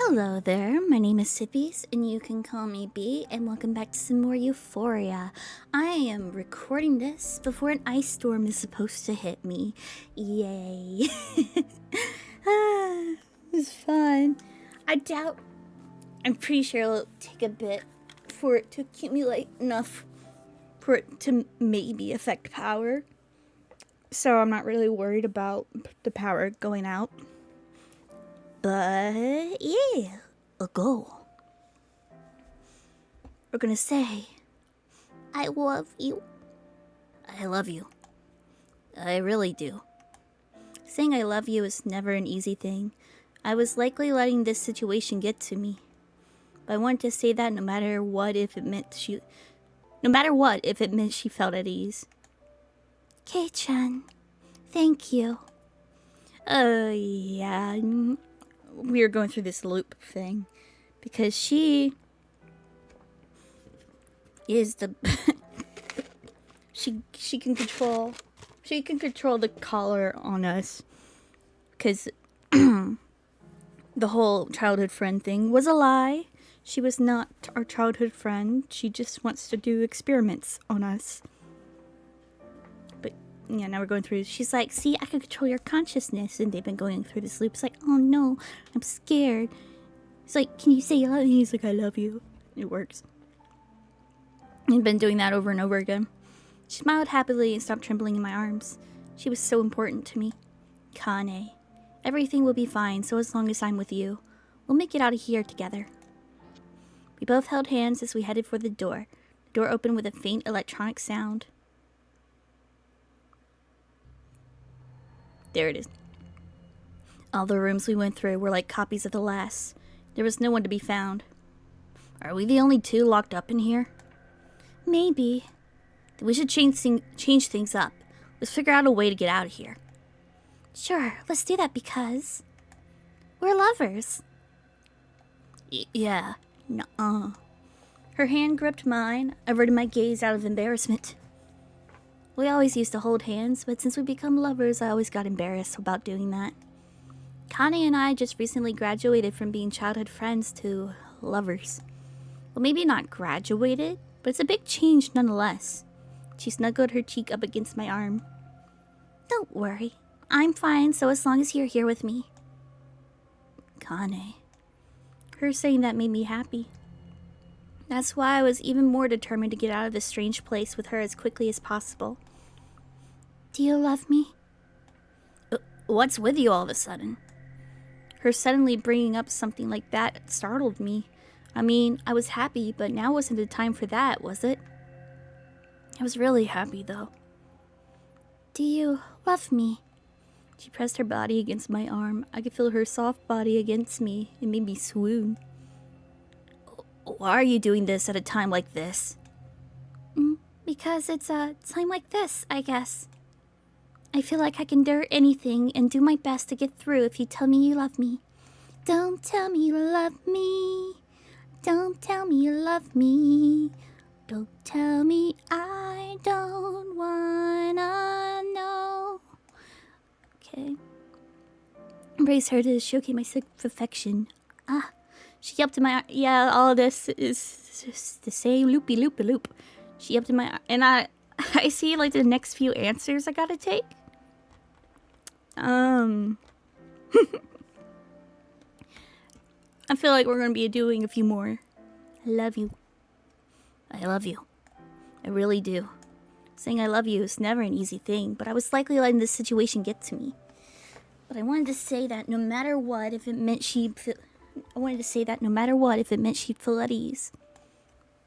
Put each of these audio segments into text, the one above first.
Hello there, my name is Sippies, and you can call me B, and welcome back to some more Euphoria. I am recording this before an ice storm is supposed to hit me. Yay. It's fun. I'm pretty sure it'll take a bit for it to accumulate enough for it to maybe affect power. So I'm not really worried about the power going out. But yeah, a goal. We're gonna say, I love you. I love you. I really do. Saying I love you is never an easy thing. I was likely letting this situation get to me. But I wanted to say that no matter what if it meant she felt at ease. Kei-chan, thank you. Yeah. We were going through this loop thing because she is the she can control the collar on us because the whole childhood friend thing was a lie. She was not our childhood friend. She just wants to do experiments on us. But yeah, now we're going through. She's like, see, I can control your consciousness. And they've been going through this loop. It's like, oh no, I'm scared. It's like, can you say you love me? He's like, I love you. It works. I've been doing that over and over again. She smiled happily and stopped trembling in my arms. She was so important to me. Kane, everything will be fine, so as long as I'm with you. We'll make it out of here together. We both held hands as we headed for the door. The door opened with a faint electronic sound. There it is. All the rooms we went through were like copies of the last. There was no one to be found. Are we the only two locked up in here? Maybe. Then we should change things up. Let's figure out a way to get out of here. Sure, let's do that because we're lovers. Yeah. Nuh-uh. Her hand gripped mine, averted my gaze out of embarrassment. We always used to hold hands, but since we become lovers, I always got embarrassed about doing that. Connie and I just recently graduated from being childhood friends to lovers. Well, maybe not graduated, but it's a big change nonetheless. She snuggled her cheek up against my arm. Don't worry. I'm fine, so as long as you're here with me. Kane. Her saying that made me happy. That's why I was even more determined to get out of this strange place with her as quickly as possible. Do you love me? What's with you all of a sudden? Her suddenly bringing up something like that startled me. I mean, I was happy, but now wasn't the time for that, was it? I was really happy, though. Do you love me? She pressed her body against my arm. I could feel her soft body against me. It made me swoon. Why are you doing this at a time like this? Because it's a time like this, I guess. I feel like I can endure anything and do my best to get through if you tell me you love me. Don't tell me you love me. Don't tell me you love me. Don't tell me I don't wanna know. Okay. Embrace her to showcase my sick perfection. She yelped in my... Yeah, all of this is just the same loop. She yelped in my... And I see, like, the next few answers I gotta take. I feel like we're gonna be doing a few more. I love you. I love you. I really do. Saying I love you is never an easy thing, but I was likely letting this situation get to me. But I wanted to say that no matter what, if it meant she'd feel at ease.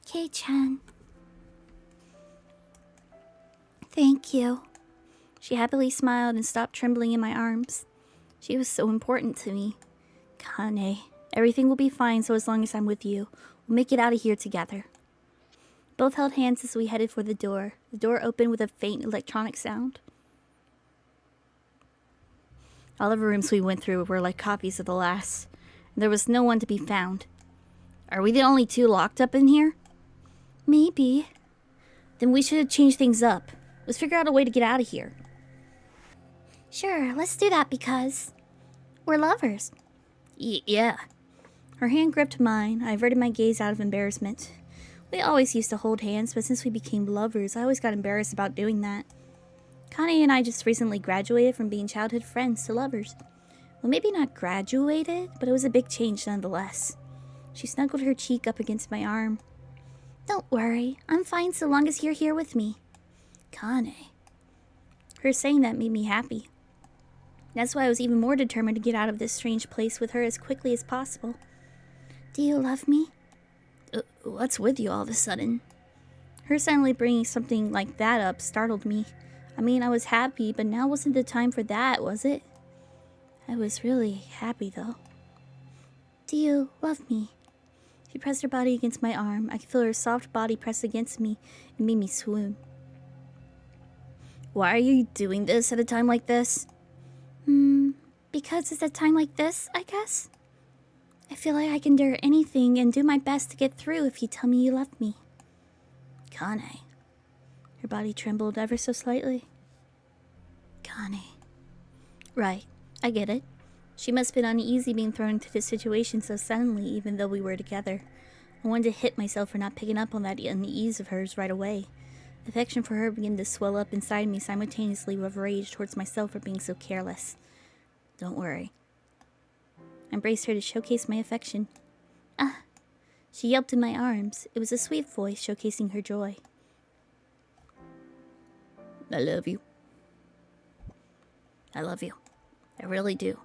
Kei-chan. Thank you. She happily smiled and stopped trembling in my arms. She was so important to me. Kane, everything will be fine so as long as I'm with you. We'll make it out of here together. Both held hands as we headed for the door. The door opened with a faint electronic sound. All the rooms we went through were like copies of the last. There was no one to be found. Are we the only two locked up in here? Maybe. Then we should change things up. Let's figure out a way to get out of here. Sure, let's do that because we're lovers. Yeah. Her hand gripped mine. I averted my gaze out of embarrassment. We always used to hold hands, but since we became lovers, I always got embarrassed about doing that. Connie and I just recently graduated from being childhood friends to lovers. Well, maybe not graduated, but it was a big change nonetheless. She snuggled her cheek up against my arm. Don't worry, I'm fine so long as you're here with me. Connie. Her saying that made me happy. That's why I was even more determined to get out of this strange place with her as quickly as possible. Do you love me? What's with you all of a sudden? Her suddenly bringing something like that up startled me. I mean, I was happy, but now wasn't the time for that, was it? I was really happy, though. Do you love me? She pressed her body against my arm. I could feel her soft body press against me. It made me swoon. Why are you doing this at a time like this? Because it's a time like this, I guess. I feel like I can endure anything and do my best to get through if you tell me you love me. Connie. Her body trembled ever so slightly. Connie. Right, I get it. She must have been uneasy being thrown into this situation so suddenly, even though we were together. I wanted to hit myself for not picking up on that unease of hers right away. Affection for her began to swell up inside me simultaneously with rage towards myself for being so careless. Don't worry. I embraced her to showcase my affection. She yelped in my arms. It was a sweet voice showcasing her joy. I love you. I love you. I really do.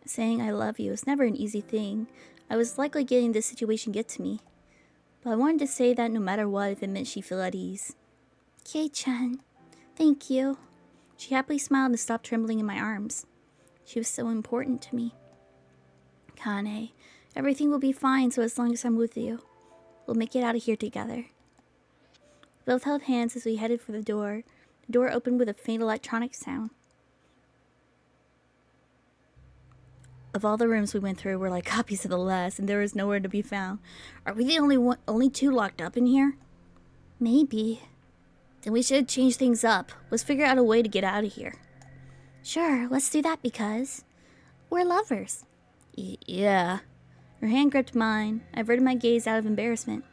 Saying I love you is never an easy thing. I was likely getting this situation get to me. But I wanted to say that no matter what, if it meant she'd feel at ease. Kei-chan, thank you. She happily smiled and stopped trembling in my arms. She was so important to me. Kane, everything will be fine so as long as I'm with you. We'll make it out of here together. We both held hands as we headed for the door. The door opened with a faint electronic sound. Of all the rooms we went through were like copies of the last, and there was nowhere to be found. Are we the only two locked up in here? Maybe. Then we should change things up. Let's figure out a way to get out of here. Sure, let's do that because we're lovers. Yeah. Her hand gripped mine. I averted my gaze out of embarrassment.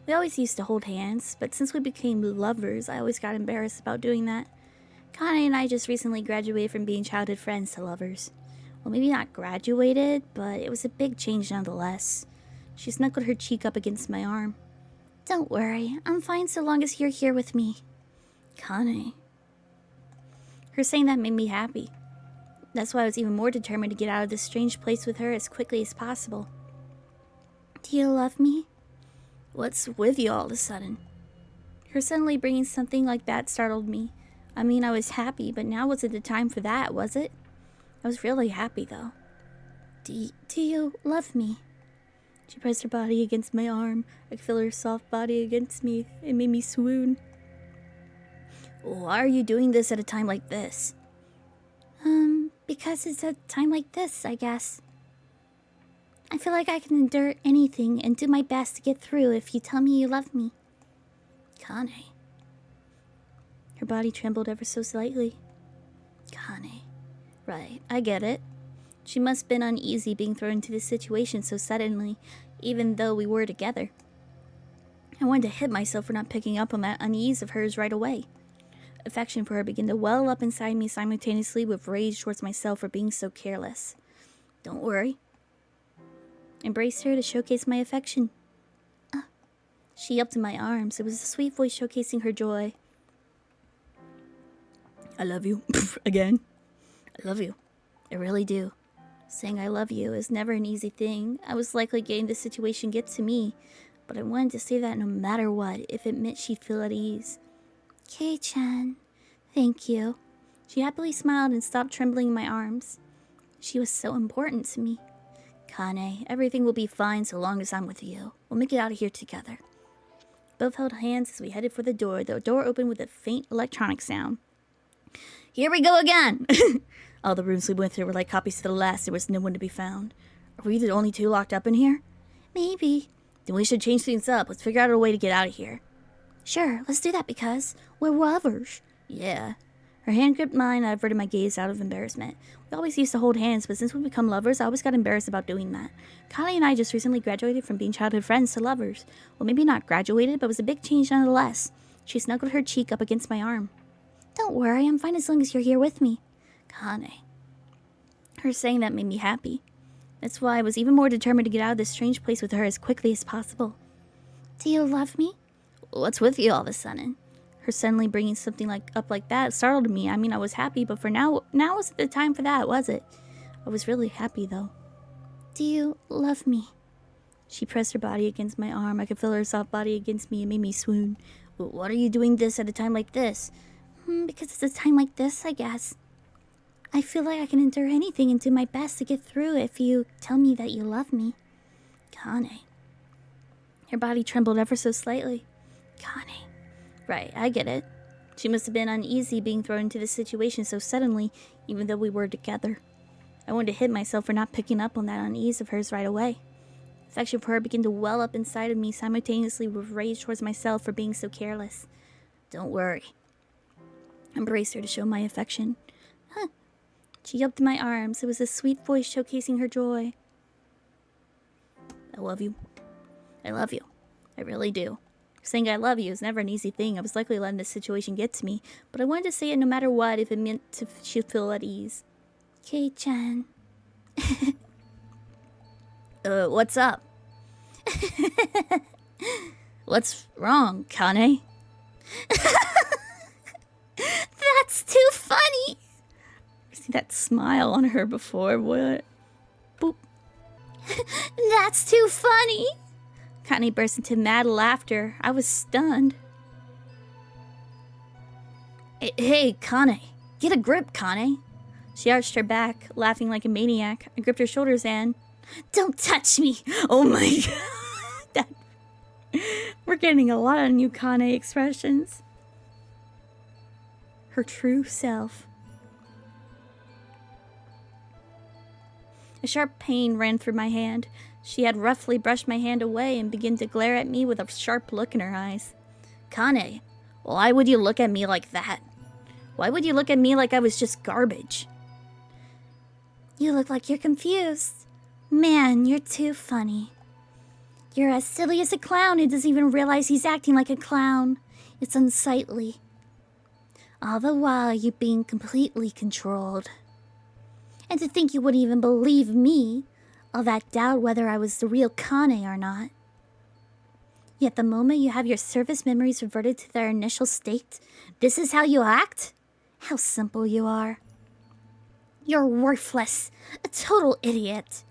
We always used to hold hands, but since we became lovers, I always got embarrassed about doing that. Connie and I just recently graduated from being childhood friends to lovers. Well, maybe not graduated, but it was a big change nonetheless. She snuggled her cheek up against my arm. Don't worry, I'm fine so long as you're here with me. Connie. Her saying that made me happy. That's why I was even more determined to get out of this strange place with her as quickly as possible. Do you love me? What's with you all of a sudden? Her suddenly bringing something like that startled me. I mean, I was happy, but now wasn't the time for that, was it? I was really happy, though. Do you love me? She pressed her body against my arm. I could feel her soft body against me. It made me swoon. Why are you doing this at a time like this? Because it's a time like this, I guess. I feel like I can endure anything and do my best to get through if you tell me you love me. Kane. Her body trembled ever so slightly. Kane. Right, I get it. She must have been uneasy being thrown into this situation so suddenly, even though we were together. I wanted to hit myself for not picking up on that unease of hers right away. Affection for her began to well up inside me simultaneously with rage towards myself for being so careless. Don't worry. I embraced her to showcase my affection. She yelped in my arms. It was a sweet voice showcasing her joy. I love you. Again. I love you. I really do. Saying I love you is never an easy thing. I was likely getting this situation get to me, but I wanted to say that no matter what, if it meant she'd feel at ease. Kei-chan, thank you. She happily smiled and stopped trembling in my arms. She was so important to me. Kane, everything will be fine so long as I'm with you. We'll make it out of here together. Both held hands as we headed for the door. The door opened with a faint electronic sound. Here we go again! All the rooms we went through were like copies to the last. There was no one to be found. Are we the only two locked up in here? Maybe. Then we should change things up. Let's figure out a way to get out of here. Sure, let's do that because we're lovers. Yeah. Her hand gripped mine. I averted my gaze out of embarrassment. We always used to hold hands, but since we become lovers, I always got embarrassed about doing that. Connie and I just recently graduated from being childhood friends to lovers. Well, maybe not graduated, but it was a big change nonetheless. She snuggled her cheek up against my arm. Don't worry, I'm fine as long as you're here with me. Connie. Her saying that made me happy. That's why I was even more determined to get out of this strange place with her as quickly as possible. Do you love me? What's with you all of a sudden? Her suddenly bringing something up like that startled me. I mean, I was happy, but for now wasn't the time for that, was it? I was really happy, though. Do you love me? She pressed her body against my arm. I could feel her soft body against me. It made me swoon. What are you doing this at a time like this? Because it's a time like this, I guess. I feel like I can endure anything and do my best to get through if you tell me that you love me. Connie. Her body trembled ever so slightly. Connie. Right, I get it. She must have been uneasy being thrown into this situation so suddenly, even though we were together. I wanted to hit myself for not picking up on that unease of hers right away. Affection for her began to well up inside of me simultaneously with rage towards myself for being so careless. Don't worry. I embraced her to show my affection. She yelped in my arms. It was a sweet voice showcasing her joy. I love you. I love you. I really do. Saying I love you is never an easy thing. I was likely letting this situation get to me, but I wanted to say it no matter what if it meant she'd feel at ease. Kei-chan. What's up? What's wrong, Kane? That's too funny! See that smile on her before, what? Boop. That's too funny! Kane burst into mad laughter. I was stunned. Hey, Kane. Get a grip, Kane. She arched her back, laughing like a maniac. I gripped her shoulders and... Don't touch me! Oh my god! We're getting a lot of new Kane expressions. Her true self. A sharp pain ran through my hand. She had roughly brushed my hand away and began to glare at me with a sharp look in her eyes. Kane, why would you look at me like that? Why would you look at me like I was just garbage? You look like you're confused. Man, you're too funny. You're as silly as a clown who doesn't even realize he's acting like a clown. It's unsightly. All the while you're being completely controlled. And to think you wouldn't even believe me, all that doubt whether I was the real Kane or not. Yet the moment you have your surface memories reverted to their initial state, this is how you act? How simple you are. You're worthless, a total idiot.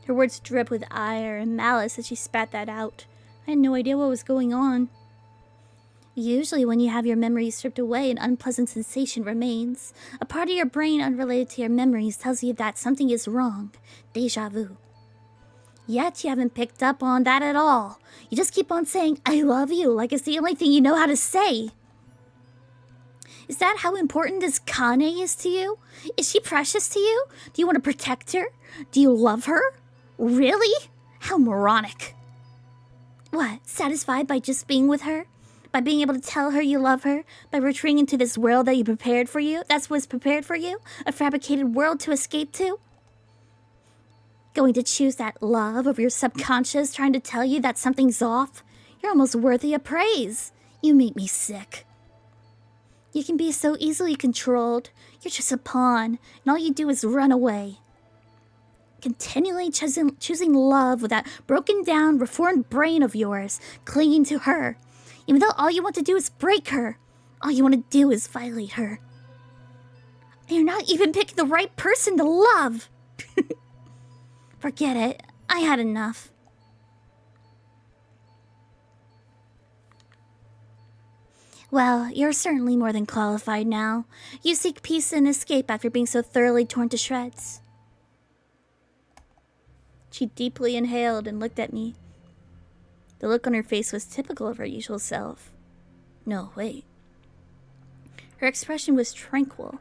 Her words dripped with ire and malice as she spat that out. I had no idea what was going on. Usually when you have your memories stripped away, an unpleasant sensation remains. A part of your brain unrelated to your memories tells you that something is wrong. Deja vu. Yet you haven't picked up on that at all. You just keep on saying, I love you, like it's the only thing you know how to say. Is that how important this Kane is to you? Is she precious to you? Do you want to protect her? Do you love her? Really? How moronic. What, satisfied by just being with her? By being able to tell her you love her? By retreating into this world that you prepared for you? That's what's prepared for you? A fabricated world to escape to? Going to choose that love over your subconscious trying to tell you that something's off? You're almost worthy of praise. You make me sick. You can be so easily controlled. You're just a pawn, and all you do is run away. Continually choosing love with that broken down, reformed brain of yours, clinging to her. Even though all you want to do is break her. All you want to do is violate her. And you're not even picking the right person to love. Forget it. I had enough. Well, you're certainly more than qualified now. You seek peace and escape after being so thoroughly torn to shreds. She deeply inhaled and looked at me. The look on her face was typical of her usual self. No, wait. Her expression was tranquil.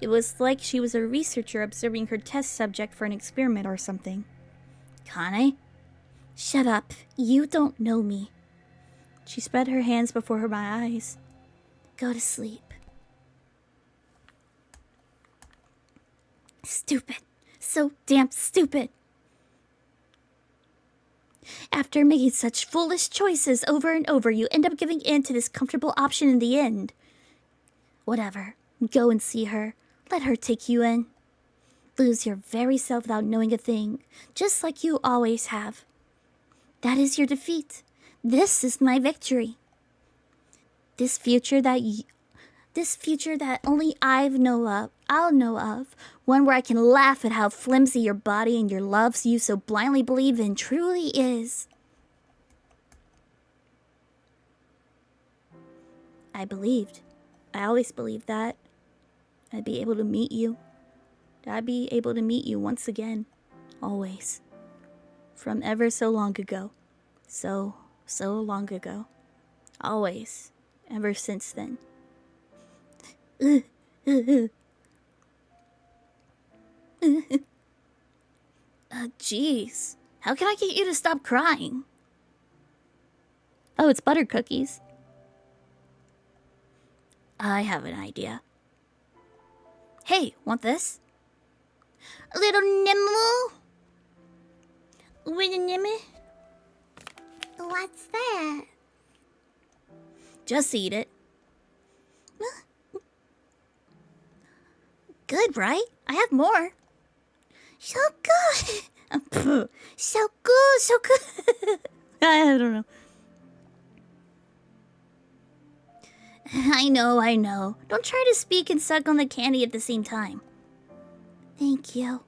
It was like she was a researcher observing her test subject for an experiment or something. Kane? Shut up. You don't know me. She spread her hands before my eyes. Go to sleep. Stupid. So damn stupid. After making such foolish choices over and over, you end up giving in to this comfortable option in the end. Whatever. Go and see her. Let her take you in. Lose your very self without knowing a thing, just like you always have. That is your defeat. This is my victory. This future that only I'll know of, one where I can laugh at how flimsy your body and your loves you so blindly believe in truly is. I believed. I always believed that I'd be able to meet you. I'd be able to meet you once again. Always. From ever so long ago. So long ago. Always. Ever since then. Jeez. How can I get you to stop crying? Oh, it's butter cookies. I have an idea. Hey, want this? A little Nemu? Little Nemu? What's that? Just eat it. Good, right? I have more. So good. So good. I don't know. I know. Don't try to speak and suck on the candy at the same time. Thank you.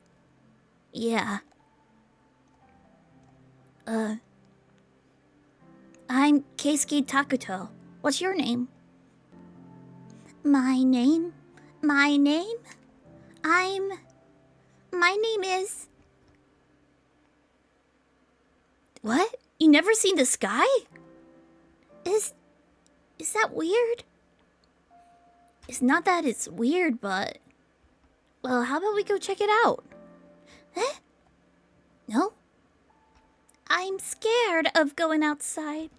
Yeah. I'm Keisuke Takuto. What's your name? My name is... What? You never seen the sky? Is that weird? It's not that it's weird, but... Well, how about we go check it out? Eh? No? I'm scared of going outside.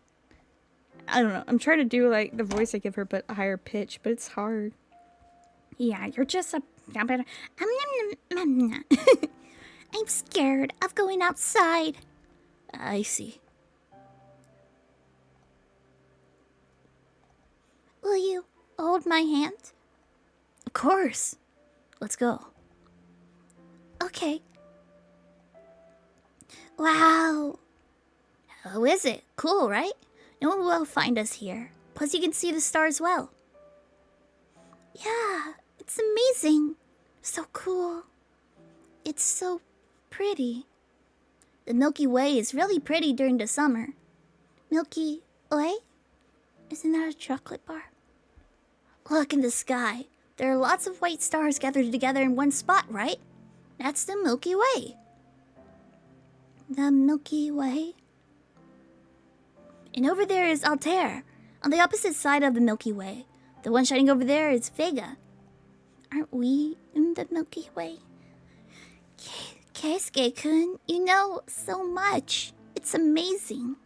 I don't know. I'm trying to do like the voice I give her, but a higher pitch, but it's hard. Yeah, you're just a... I'm scared of going outside. I see. Will you hold my hand? Of course. Let's go. Okay. Wow. How is it? Cool, right? No one will find us here. Plus, you can see the stars well. Yeah, it's amazing. So cool. It's so pretty. The Milky Way is really pretty during the summer. Milky Way? Isn't that a chocolate bar? Look in the sky. There are lots of white stars gathered together in one spot, right? That's the Milky Way. The Milky Way? And over there is Altair, on the opposite side of the Milky Way. The one shining over there is Vega. Aren't we in the Milky Way? Keisuke-kun, you know so much. It's amazing.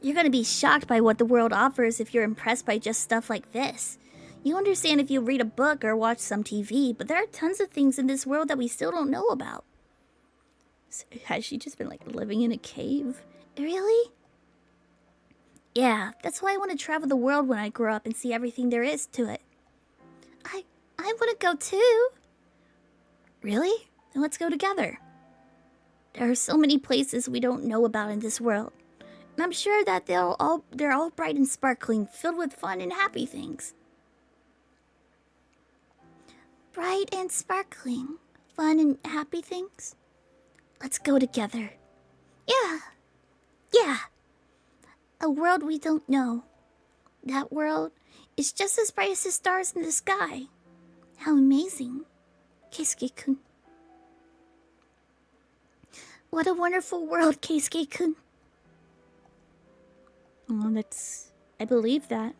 You're gonna be shocked by what the world offers if you're impressed by just stuff like this. You understand if you read a book or watch some TV, but there are tons of things in this world that we still don't know about. So, has she just been like living in a cave? Really? Yeah, that's why I want to travel the world when I grow up and see everything there is to it. I want to go too. Really? Then let's go together. There are so many places we don't know about in this world. And I'm sure that they're all bright and sparkling, filled with fun and happy things. Bright and sparkling. Fun and happy things? Let's go together. Yeah. A world we don't know. That world is just as bright as the stars in the sky. How amazing. Keisuke-kun. What a wonderful world, Keisuke-kun. Oh, I believe that.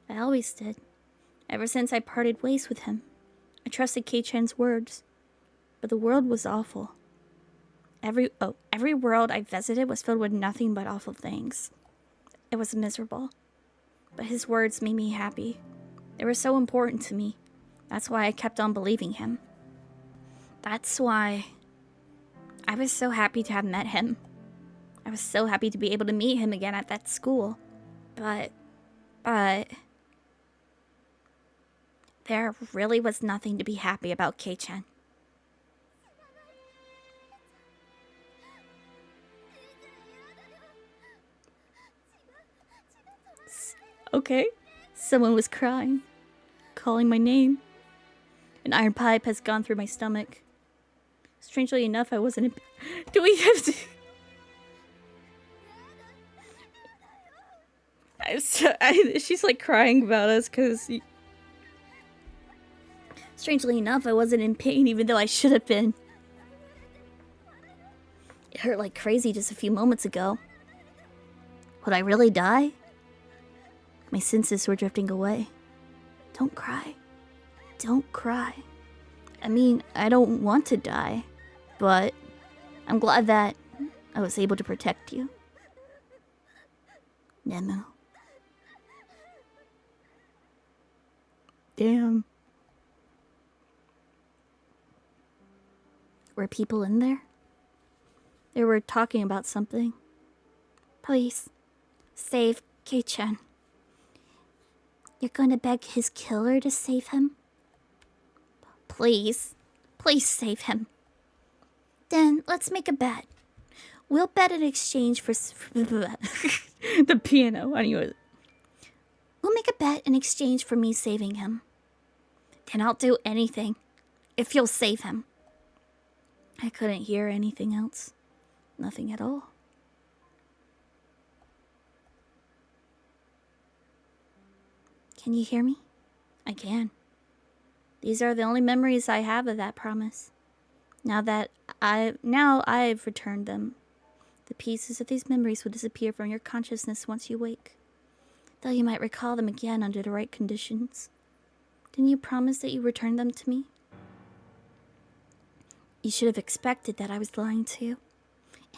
I always did. Ever since I parted ways with him. I trusted Kei-chan's words. But the world was awful. Every world I visited was filled with nothing but awful things. It was miserable. But his words made me happy. They were so important to me. That's why I kept on believing him. That's why I was so happy to have met him. I was so happy to be able to meet him again at that school. But there really was nothing to be happy about, Kei-chan. Okay. Someone was crying, calling my name. An iron pipe has gone through my stomach. Strangely enough, I wasn't in... Do we have to... she's like crying about us because... Strangely enough, I wasn't in pain even though I should have been. It hurt like crazy just a few moments ago. Would I really die? My senses were drifting away. Don't cry. Don't cry. I mean, I don't want to die, but I'm glad that I was able to protect you. Nemu. Damn. Were people in there? They were talking about something. Please, save Kei-chan. You're going to beg his killer to save him? Please. Please save him. Then let's make a bet. We'll bet in exchange for... The piano. I knew it. We'll make a bet in exchange for me saving him. Then I'll do anything if you'll save him. I couldn't hear anything else. Nothing at all. Can you hear me? I can. These are the only memories I have of that promise. Now I've returned them. The pieces of these memories will disappear from your consciousness once you wake. Though you might recall them again under the right conditions. Didn't you promise that you return them to me? You should have expected that I was lying to you.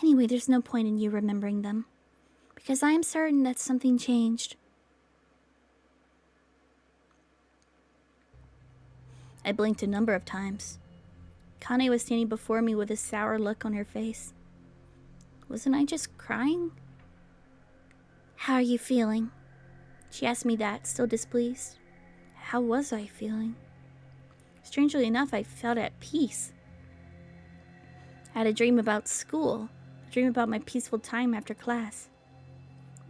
Anyway, there's no point in you remembering them. Because I am certain that something changed. I blinked a number of times. Kane was standing before me with a sour look on her face. Wasn't I just crying? How are you feeling? She asked me that, still displeased. How was I feeling? Strangely enough, I felt at peace. I had a dream about school, a dream about my peaceful time after class.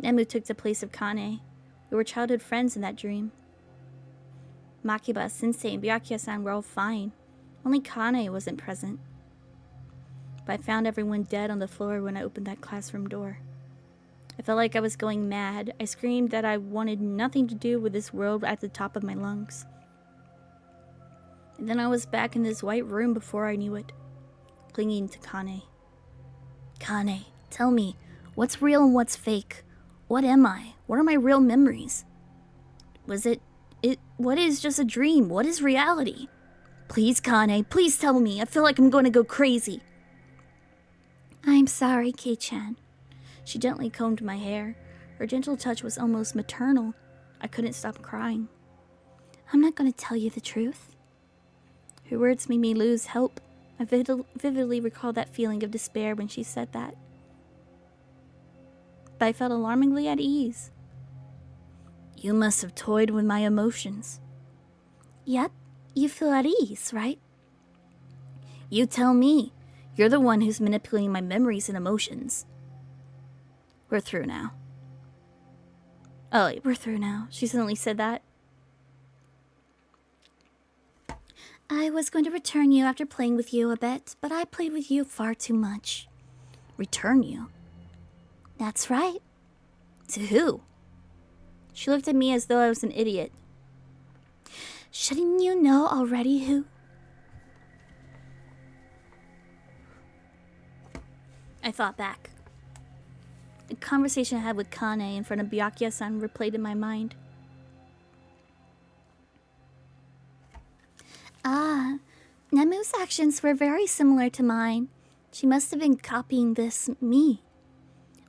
Nemu took the place of Kane. We were childhood friends in that dream. Makiba, Sensei, and Byakuya-san were all fine. Only Kane wasn't present. But I found everyone dead on the floor when I opened that classroom door. I felt like I was going mad. I screamed that I wanted nothing to do with this world at the top of my lungs. And then I was back in this white room before I knew it, clinging to Kane. Kane, tell me, what's real and what's fake? What am I? What are my real memories? What is just a dream? What is reality? Please, Kane, please tell me. I feel like I'm going to go crazy. I'm sorry, Kei-chan. She gently combed my hair. Her gentle touch was almost maternal. I couldn't stop crying. I'm not going to tell you the truth. Her words made me lose hope. I vividly recall that feeling of despair when she said that. But I felt alarmingly at ease. You must have toyed with my emotions. Yep, you feel at ease, right? You tell me. You're the one who's manipulating my memories and emotions. We're through now. Oh, we're through now. She suddenly said that. I was going to return you after playing with you a bit, but I played with you far too much. Return you? That's right. To who? She looked at me as though I was an idiot. Shouldn't you know already who? I thought back. The conversation I had with Kane in front of Byakuya-san replayed in my mind. Ah, Nemu's actions were very similar to mine. She must have been copying me.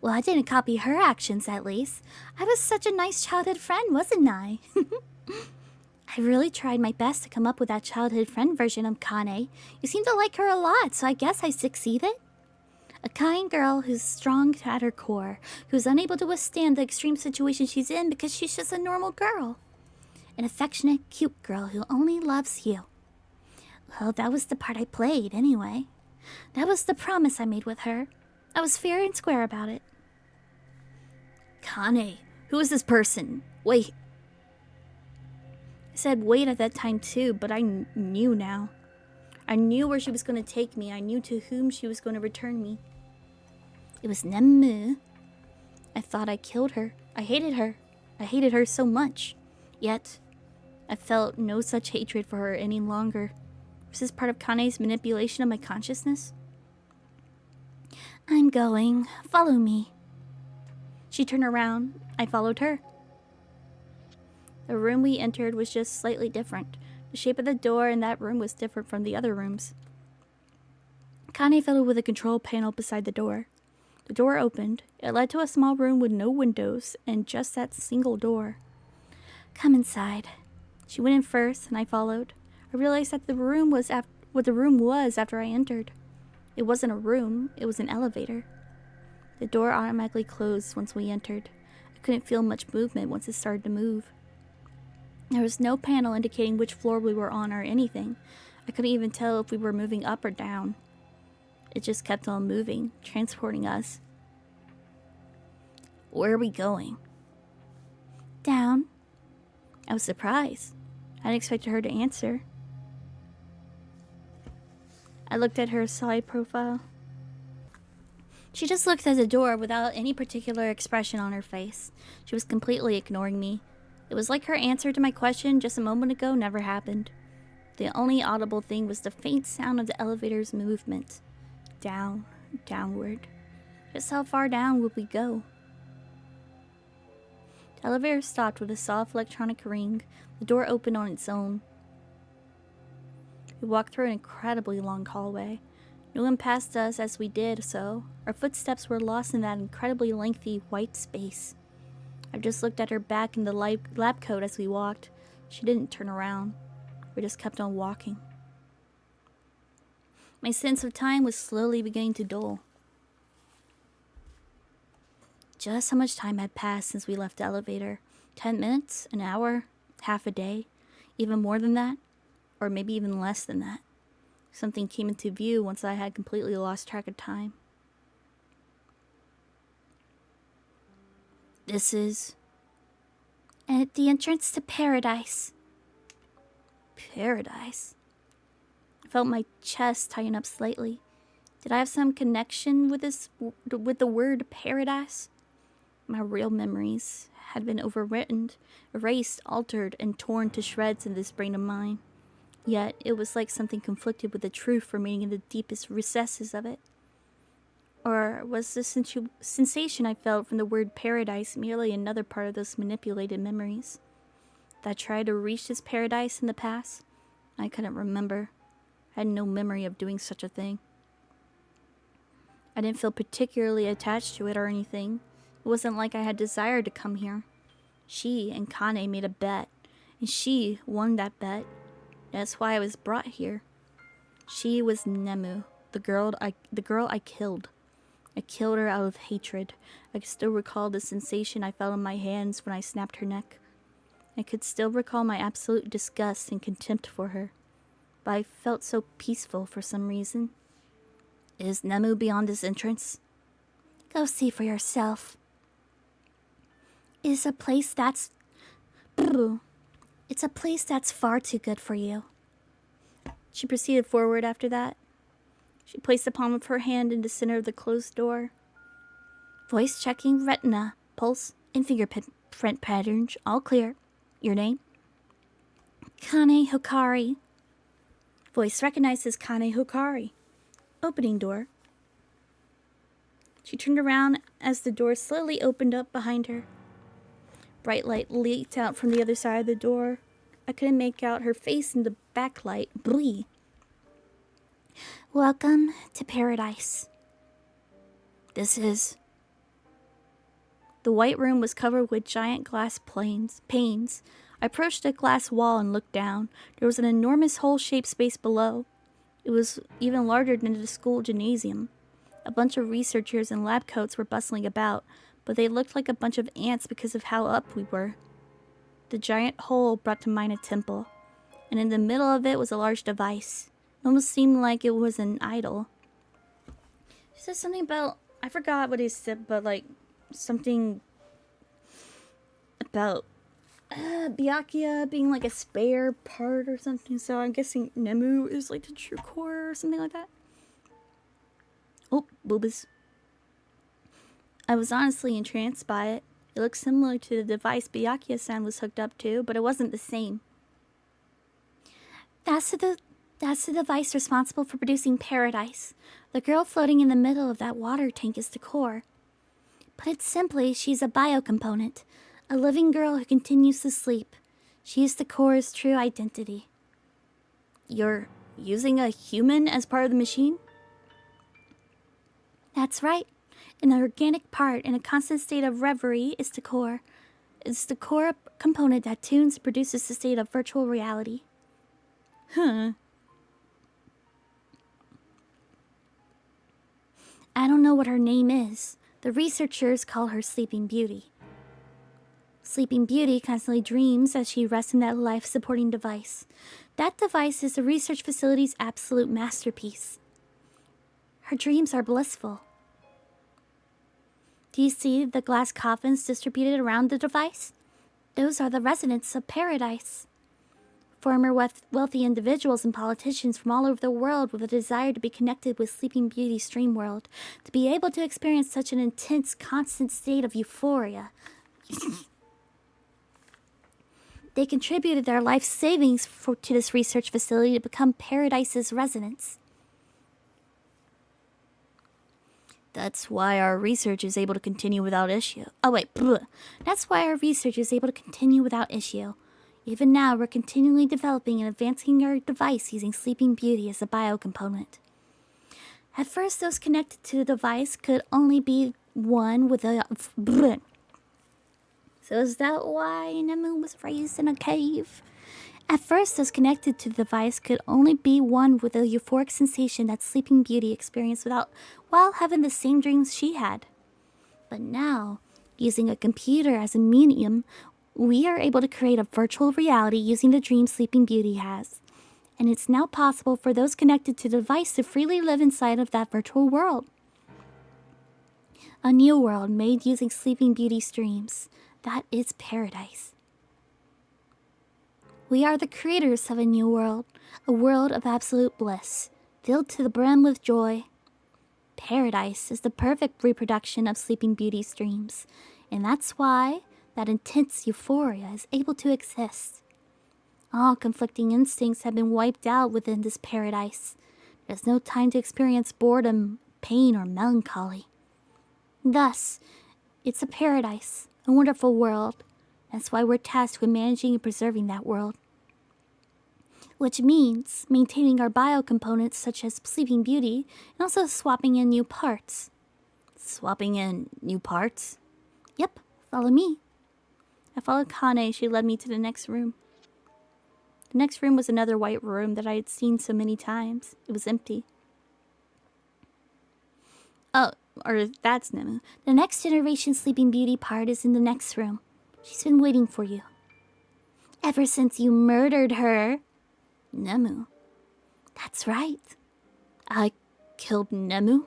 Well, I didn't copy her actions, at least. I was such a nice childhood friend, wasn't I? I really tried my best to come up with that childhood friend version of Kane. You seem to like her a lot, so I guess I succeeded. A kind girl who's strong at her core, who's unable to withstand the extreme situation she's in because she's just a normal girl. An affectionate, cute girl who only loves you. Well, that was the part I played, anyway. That was the promise I made with her. I was fair and square about it. Kane, who is this person? Wait. I said wait at that time too, but I knew now. I knew where she was going to take me. I knew to whom she was going to return me. It was Nemu. I thought I killed her. I hated her. I hated her so much. Yet, I felt no such hatred for her any longer. Was this part of Kane's manipulation of my consciousness? I'm going. Follow me. She turned around. I followed her. The room we entered was just slightly different. The shape of the door in that room was different from the other rooms. Kane fiddled with a control panel beside the door. The door opened. It led to a small room with no windows and just that single door. Come inside. She went in first, and I followed. I realized that the room was what the room was after I entered. It wasn't a room, it was an elevator. The door automatically closed once we entered. I couldn't feel much movement once it started to move. There was no panel indicating which floor we were on or anything. I couldn't even tell if we were moving up or down. It just kept on moving, transporting us. Where are we going? Down. I was surprised. I didn't expect her to answer. I looked at her side profile. She just looked at the door without any particular expression on her face. She was completely ignoring me. It was like her answer to my question just a moment ago never happened. The only audible thing was the faint sound of the elevator's movement. Down, downward. Just how far down would we go? The elevator stopped with a soft electronic ring. The door opened on its own. We walked through an incredibly long hallway. No one passed us as we did so. Our footsteps were lost in that incredibly lengthy white space. I just looked at her back in the lab coat as we walked. She didn't turn around. We just kept on walking. My sense of time was slowly beginning to dull. Just how much time had passed since we left the elevator? 10 minutes? An hour? Half a day? Even more than that? Or maybe even less than that? Something came into view once I had completely lost track of time. This is... At the entrance to paradise. Paradise? I felt my chest tighten up slightly. Did I have some connection with the word paradise? My real memories had been overwritten, erased, altered, and torn to shreds in this brain of mine. Yet it was like something conflicted with the truth remaining in the deepest recesses of it. Or was the sensation I felt from the word paradise merely another part of those manipulated memories? Did I try to reach this paradise in the past? I couldn't remember. I had no memory of doing such a thing. I didn't feel particularly attached to it or anything. It wasn't like I had desired to come here. She and Kane made a bet, and she won that bet. That's why I was brought here. She was Nemu, the girl I killed. I killed her out of hatred. I could still recall the sensation I felt in my hands when I snapped her neck. I could still recall my absolute disgust and contempt for her. But I felt so peaceful for some reason. Is Nemu beyond this entrance? Go see for yourself. It's a place that's... It's a place that's far too good for you. She proceeded forward after that. She placed the palm of her hand in the center of the closed door. Voice checking retina, pulse, and fingerprint patterns, all clear. Your name? Kane Hikari. Voice recognizes Kane Hikari. Opening door. She turned around as the door slowly opened up behind her. Bright light leaked out from the other side of the door. I couldn't make out her face in the backlight. Blee. Welcome to paradise. This is... The white room was covered with giant glass panes. I approached a glass wall and looked down. There was an enormous hole-shaped space below. It was even larger than the school gymnasium. A bunch of researchers in lab coats were bustling about, but they looked like a bunch of ants because of how up we were. The giant hole brought to mind a temple, and in the middle of it was a large device. It almost seemed like it was an idol. He said something about, I forgot what he said, but like something about Byakuya being like a spare part or something. So I'm guessing Nemu is like the true core or something like that. Oh, boobas. I was honestly entranced by it. It looked similar to the device Byakuya-san was hooked up to, but it wasn't the same. That's the device responsible for producing paradise. The girl floating in the middle of that water tank is the core. Put it simply, she's a biocomponent, a living girl who continues to sleep. She is the core's true identity. You're using a human as part of the machine? That's right. An organic part in a constant state of reverie is the core. It's the core component that tunes and produces the state of virtual reality. Huh. I don't know what her name is. The researchers call her Sleeping Beauty. Sleeping Beauty constantly dreams as she rests in that life-supporting device. That device is the research facility's absolute masterpiece. Her dreams are blissful. Do you see the glass coffins distributed around the device? Those are the residents of paradise. Former wealthy individuals and politicians from all over the world with a desire to be connected with Sleeping Beauty's dream world, to be able to experience such an intense, constant state of euphoria. They contributed their life savings to this research facility to become Paradise's residents. That's why our research is able to continue without issue. Oh wait, bleh. That's why our research is able to continue without issue. Even now, we're continually developing and advancing our device using Sleeping Beauty as a biocomponent. At first, those connected to the device could only be one with a... bleh. So is that why Nemu was raised in a cave? At first, those connected to the device could only be one with a euphoric sensation that Sleeping Beauty experienced while having the same dreams she had. But now, using a computer as a medium, we are able to create a virtual reality using the dream Sleeping Beauty has. And it's now possible for those connected to the device to freely live inside of that virtual world. A new world made using Sleeping Beauty's dreams. That is paradise. We are the creators of a new world, a world of absolute bliss, filled to the brim with joy. Paradise is the perfect reproduction of Sleeping Beauty's dreams, and that's why that intense euphoria is able to exist. All conflicting instincts have been wiped out within this paradise. There's no time to experience boredom, pain, or melancholy. Thus, it's a paradise, a wonderful world. That's why we're tasked with managing and preserving that world. Which means maintaining our biocomponents such as Sleeping Beauty and also swapping in new parts. Swapping in new parts? Yep, follow me. I followed Kane. She led me to the next room. The next room was another white room that I had seen so many times. It was empty. Oh, or that's Nemu. The next generation Sleeping Beauty part is in the next room. She's been waiting for you. Ever since you murdered her. Nemu? That's right. I killed Nemu?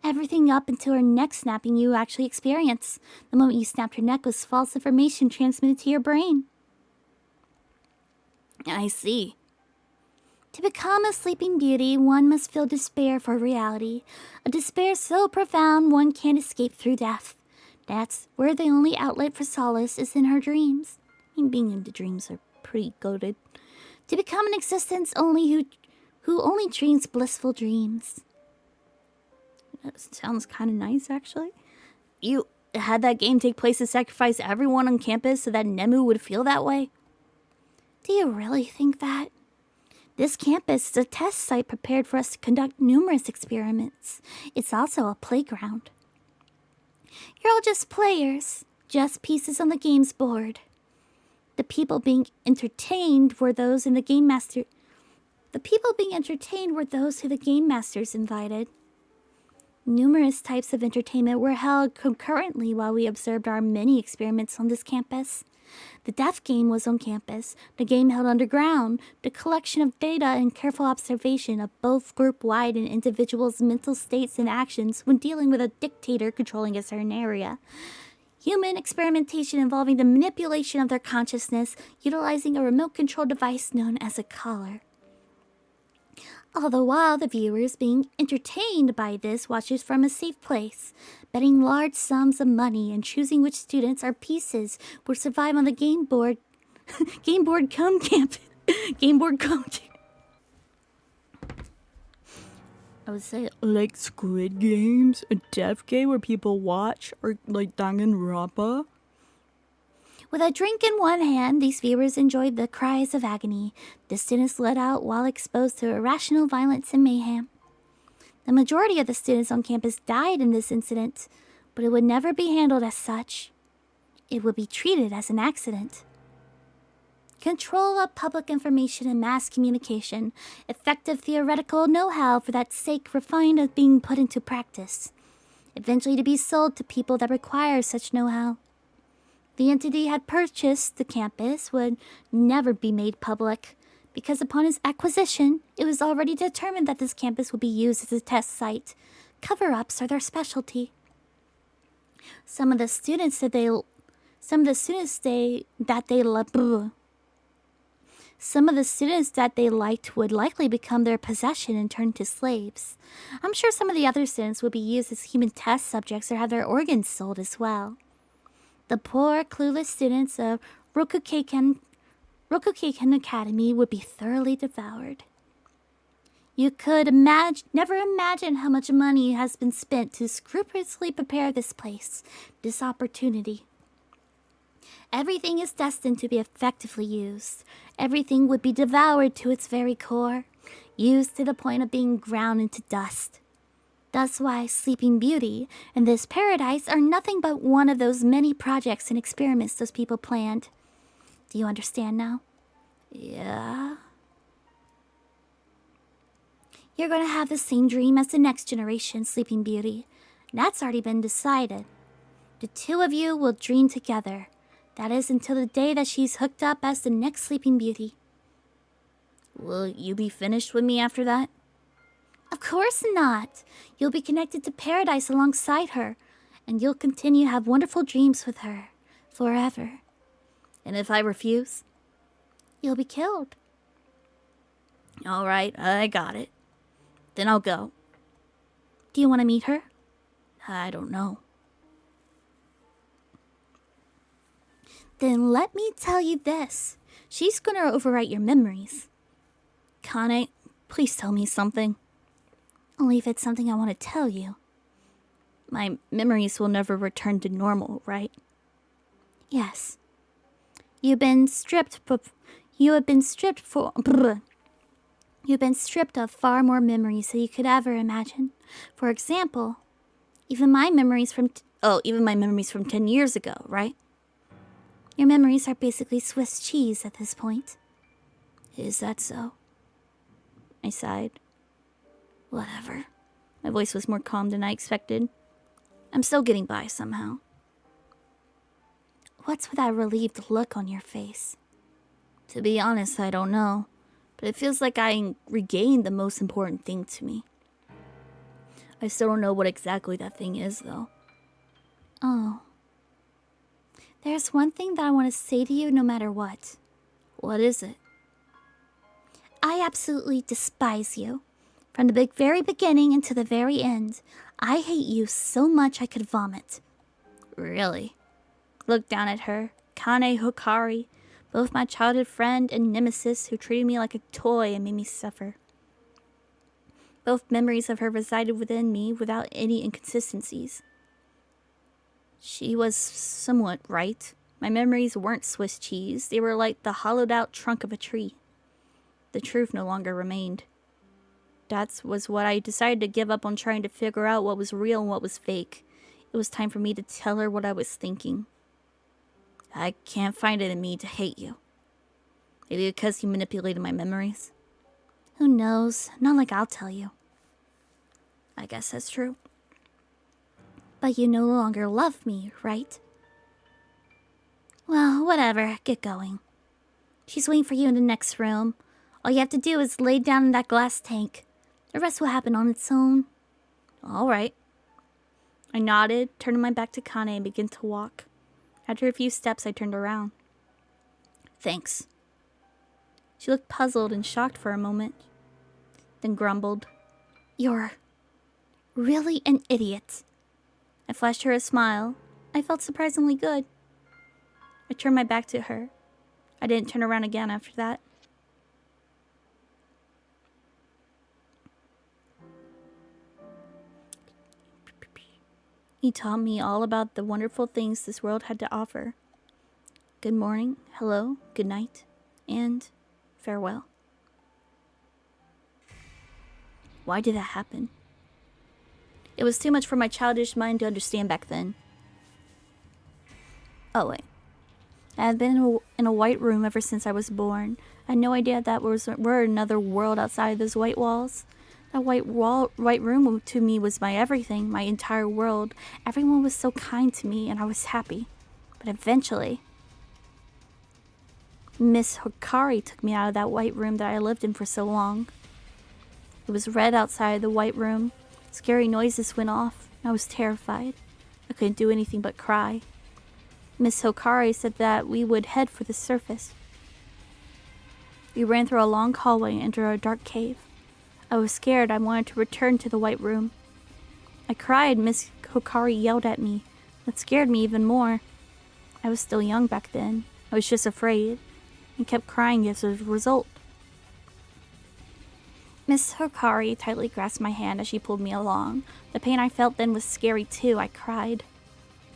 Everything up until her neck snapping you actually experienced. The moment you snapped her neck was false information transmitted to your brain. I see. To become a Sleeping Beauty, one must feel despair for reality. A despair so profound one can't escape through death. That's where the only outlet for solace is in her dreams. I mean, being into dreams are pretty goated. To become an existence who only dreams blissful dreams. That sounds kind of nice, actually. You had that game take place to sacrifice everyone on campus so that Nemu would feel that way? Do you really think that? This campus is a test site prepared for us to conduct numerous experiments. It's also a playground. You're all just players, just pieces on the game's board. The people being entertained were those who the game masters invited. Numerous types of entertainment were held concurrently while we observed our many experiments on this campus. The death game was on campus, the game held underground, the collection of data and careful observation of both group-wide and individuals' mental states and actions when dealing with a dictator controlling a certain area. Human experimentation involving the manipulation of their consciousness, utilizing a remote control device known as a collar. All the while, the viewers being entertained by this watches from a safe place, betting large sums of money and choosing which students or pieces would survive on the game board camp. Game board camp. I would say like Squid Games, a deaf game where people watch, or like Danganronpa. With a drink in one hand, these viewers enjoyed the cries of agony the students let out while exposed to irrational violence and mayhem. The majority of the students on campus died in this incident, but it would never be handled as such. It would be treated as an accident. Control of public information and mass communication, effective theoretical know-how for that sake refined as being put into practice, eventually to be sold to people that require such know-how. The entity had purchased the campus would never be made public, because upon its acquisition, it was already determined that this campus would be used as a test site. Cover-ups are their specialty. Some of the students that they liked would likely become their possession and turn to slaves. I'm sure some of the other students would be used as human test subjects or have their organs sold as well. The poor, clueless students of Rokukeiken Academy would be thoroughly devoured. You could never imagine how much money has been spent to scrupulously prepare this place, this opportunity. Everything is destined to be effectively used. Everything would be devoured to its very core, used to the point of being ground into dust. That's why Sleeping Beauty and this paradise are nothing but one of those many projects and experiments those people planned. Do you understand now? Yeah. You're going to have the same dream as the next generation, Sleeping Beauty. That's already been decided. The two of you will dream together. That is until the day that she's hooked up as the next Sleeping Beauty. Will you be finished with me after that? Of course not. You'll be connected to paradise alongside her, and you'll continue to have wonderful dreams with her forever. And if I refuse, you'll be killed. All right, I got it. Then I'll go. Do you want to meet her? I don't know. Then let me tell you this. She's going to overwrite your memories. Kane, please tell me something. Only if it's something I want to tell you. My memories will never return to normal, right? Yes. You've been stripped of far more memories than you could ever imagine. For example, even my memories from 10 years ago, right? Your memories are basically Swiss cheese at this point. Is that so? I sighed. Whatever. My voice was more calm than I expected. I'm still getting by somehow. What's with that relieved look on your face? To be honest, I don't know. But it feels like I regained the most important thing to me. I still don't know what exactly that thing is, though. Oh. There's one thing that I want to say to you no matter what. What is it? I absolutely despise you. From the very beginning and to the very end, I hate you so much I could vomit. Really? Looked down at her, Kane Hokari, both my childhood friend and nemesis who treated me like a toy and made me suffer. Both memories of her resided within me without any inconsistencies. She was somewhat right. My memories weren't Swiss cheese. They were like the hollowed out trunk of a tree. The truth no longer remained. That was what I decided to give up on trying to figure out what was real and what was fake. It was time for me to tell her what I was thinking. I can't find it in me to hate you. Maybe because you manipulated my memories? Who knows? Not like I'll tell you. I guess that's true. But you no longer love me, right? Well, whatever. Get going. She's waiting for you in the next room. All you have to do is lay down in that glass tank. The rest will happen on its own. All right. I nodded, turning my back to Kane and began to walk. After a few steps, I turned around. Thanks. She looked puzzled and shocked for a moment, then grumbled. You're really an idiot. I flashed her a smile. I felt surprisingly good. I turned my back to her. I didn't turn around again after that. He taught me all about the wonderful things this world had to offer. Good morning, hello, good night, and farewell. Why did that happen? It was too much for my childish mind to understand back then. Oh wait. I had been in a white room ever since I was born. I had no idea that were another world outside of those white walls. That white room to me was my everything, my entire world. Everyone was so kind to me and I was happy. But eventually, Miss Hikari took me out of that white room that I lived in for so long. It was red outside the white room. Scary noises went off. I was terrified. I couldn't do anything but cry. Miss Hikari said that we would head for the surface. We ran through a long hallway and entered a dark cave. I was scared. I wanted to return to the white room. I cried. Miss Hikari yelled at me. That scared me even more. I was still young back then. I was just afraid and kept crying as a result. Miss Hikari tightly grasped my hand as she pulled me along. The pain I felt then was scary too. I cried.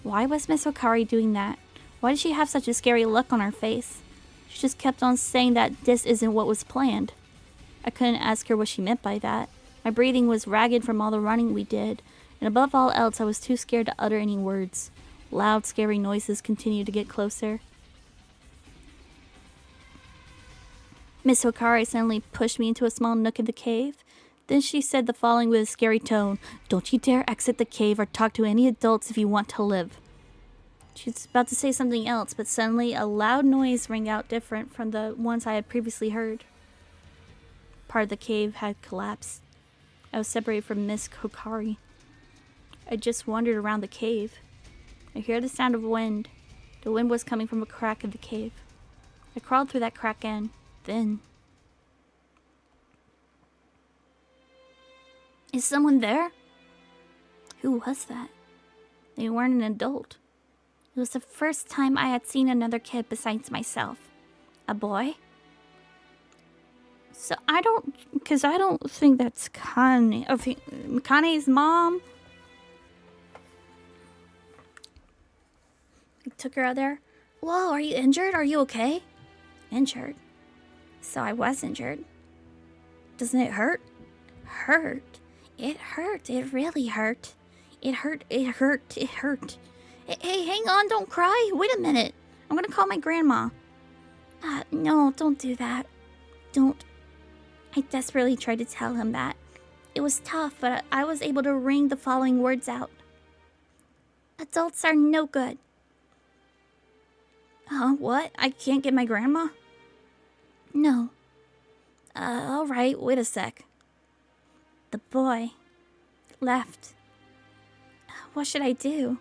Why was Miss Hikari doing that? Why did she have such a scary look on her face? She just kept on saying that this isn't what was planned. I couldn't ask her what she meant by that. My breathing was ragged from all the running we did, and above all else I was too scared to utter any words. Loud, scary noises continued to get closer. Miss Hikari suddenly pushed me into a small nook in the cave. Then she said the following with a scary tone. Don't you dare exit the cave or talk to any adults if you want to live. She was about to say something else, but suddenly a loud noise rang out different from the ones I had previously heard. Part of the cave had collapsed. I was separated from Miss Hikari. I just wandered around the cave. I heard the sound of wind. The wind was coming from a crack in the cave. I crawled through that crack in. Then... Is someone there? Who was that? They weren't an adult. It was the first time I had seen another kid besides myself. A boy? So I don't think that's Kane. I think Kane's mom. I took her out there. Whoa, are you injured? Are you okay? Injured? So I was injured. Doesn't it hurt? Hurt? It hurt. It really hurt. It hurt. It hurt. It hurt. Hey, hang on. Don't cry. Wait a minute. I'm gonna call my grandma. No, don't do that. Don't. I desperately tried to tell him that. It was tough, but I was able to wring the following words out. Adults are no good. What? I can't get my grandma? No. Alright, wait a sec. The boy left. What should I do?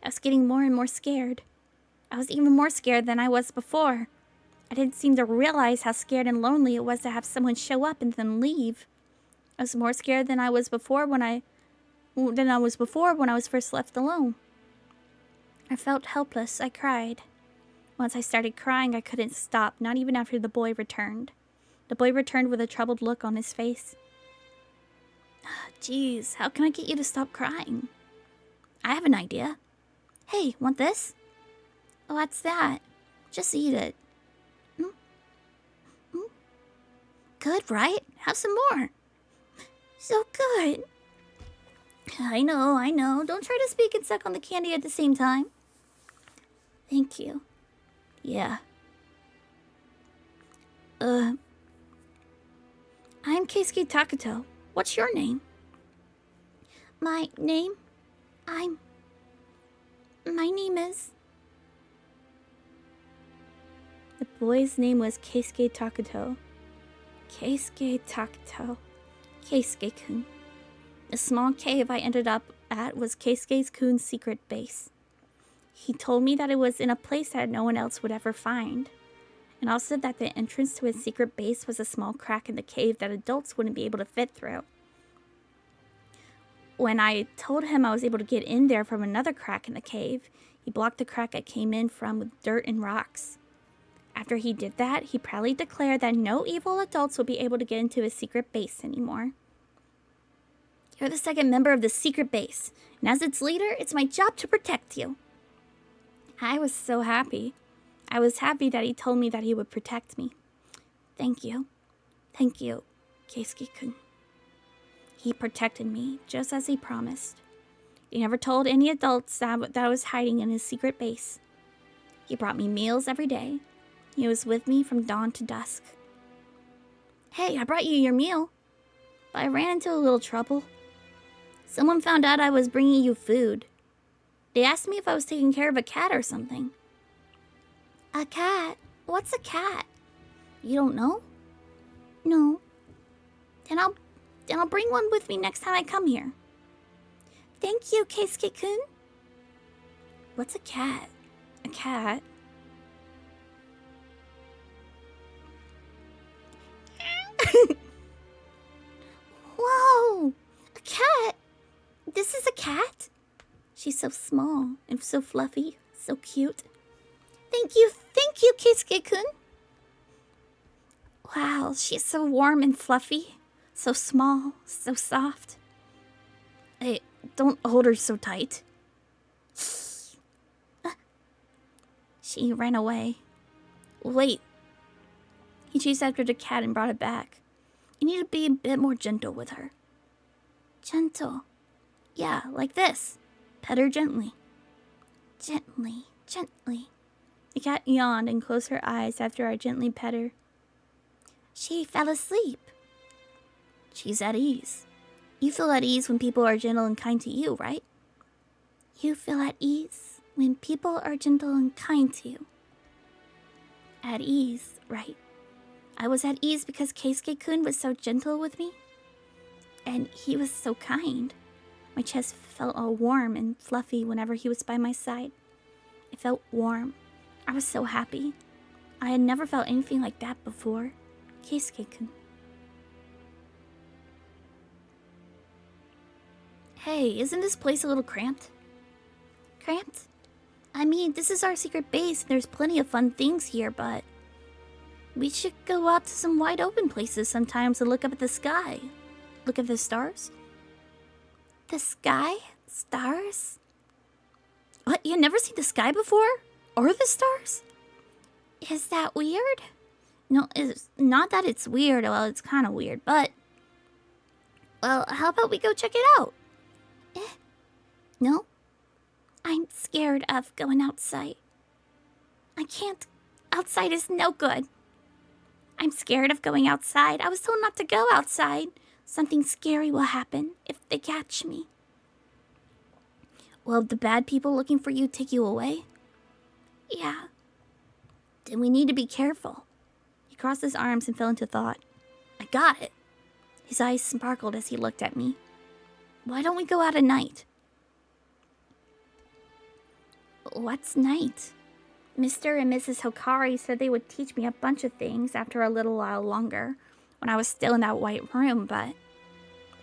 I was getting more and more scared. I was even more scared than I was before. I didn't seem to realize how scared and lonely it was to have someone show up and then leave. I was more scared than I was before when I was first left alone. I felt helpless. I cried. Once I started crying, I couldn't stop, not even after the boy returned. The boy returned with a troubled look on his face. Jeez, how can I get you to stop crying? I have an idea. Hey, want this? What's that? Just eat it. Good, right? Have some more. So good. I know. Don't try to speak and suck on the candy at the same time. Thank you. Yeah. I'm Keisuke Takato. What's your name? My name? My name is... The boy's name was Keisuke Takato. Keisuke Takato. Keisuke-kun. The small cave I ended up at was Keisuke-kun's secret base. He told me that it was in a place that no one else would ever find, and also that the entrance to his secret base was a small crack in the cave that adults wouldn't be able to fit through. When I told him I was able to get in there from another crack in the cave, he blocked the crack I came in from with dirt and rocks. After he did that, he proudly declared that no evil adults would be able to get into his secret base anymore. You're the second member of the secret base, and as its leader, it's my job to protect you. I was so happy. I was happy that he told me that he would protect me. Thank you. Thank you, Keisuke-kun. He protected me, just as he promised. He never told any adults that I was hiding in his secret base. He brought me meals every day. He was with me from dawn to dusk. Hey, I brought you your meal, but I ran into a little trouble. Someone found out I was bringing you food. They asked me if I was taking care of a cat or something. A cat? What's a cat? You don't know? No. Then I'll bring one with me next time I come here. Thank you, Keisuke-kun. What's a cat? A cat? Whoa! A cat? This is a cat? She's so small and so fluffy, so cute. Thank you, Keisuke-kun. Wow, she's so warm and fluffy, so small, so soft. Hey, don't hold her so tight. She ran away. Wait. He chased after the cat and brought it back. You need to be a bit more gentle with her. Gentle? Yeah, like this. Pet her gently. Gently, gently. The cat yawned and closed her eyes after I gently pet her. She fell asleep. She's at ease. You feel at ease when people are gentle and kind to you, right? You feel at ease when people are gentle and kind to you. At ease, right? I was at ease because Keisuke-kun was so gentle with me. And he was so kind. My chest felt all warm and fluffy whenever he was by my side. It felt warm. I was so happy. I had never felt anything like that before. Keisuke-kun. Hey, isn't this place a little cramped? Cramped? I mean, this is our secret base and there's plenty of fun things here, but... we should go out to some wide open places sometimes and look up at the sky. Look at the stars. The sky? Stars? What, you never seen the sky before? Or the stars? Is that weird? No, it's not that it's weird. Well, it's kind of weird, but... well, how about we go check it out? No? I'm scared of going outside. I can't. Outside is no good. I'm scared of going outside. I was told not to go outside. Something scary will happen if they catch me. Will the bad people looking for you take you away? Yeah. Then we need to be careful. He crossed his arms and fell into thought. I got it. His eyes sparkled as he looked at me. Why don't we go out at night? What's night? Mr. and Mrs. Hokari said they would teach me a bunch of things after a little while longer, when I was still in that white room, but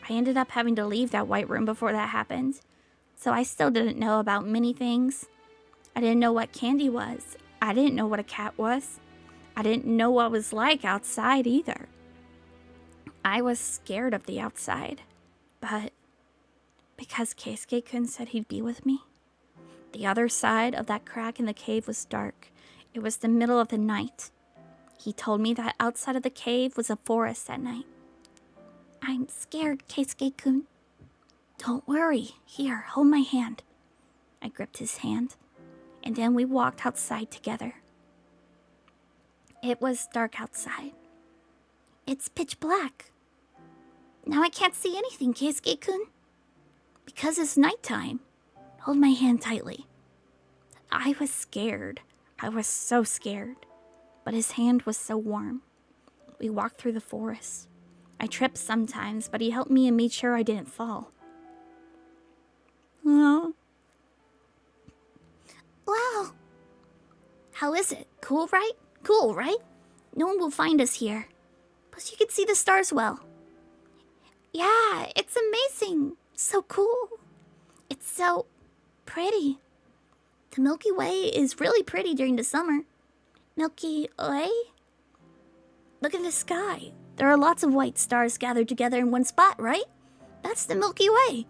I ended up having to leave that white room before that happened, so I still didn't know about many things. I didn't know what candy was. I didn't know what a cat was. I didn't know what it was like outside either. I was scared of the outside, but because Keisuke-kun said he'd be with me. The other side of that crack in the cave was dark. It was the middle of the night. He told me that outside of the cave was a forest at night. I'm scared, Keisuke-kun. Don't worry. Here, hold my hand. I gripped his hand, and then we walked outside together. It was dark outside. It's pitch black. Now I can't see anything, Keisuke-kun. Because it's nighttime. Hold my hand tightly. I was scared. I was so scared. But his hand was so warm. We walked through the forest. I tripped sometimes, but he helped me and made sure I didn't fall. Oh. Wow. How is it? Cool, right? Cool, right? No one will find us here. Plus you can see the stars well. Yeah, it's amazing. So cool. It's so pretty. The Milky Way is really pretty during the summer. Milky Way? Look at the sky. There are lots of white stars gathered together in one spot, right? That's the Milky Way.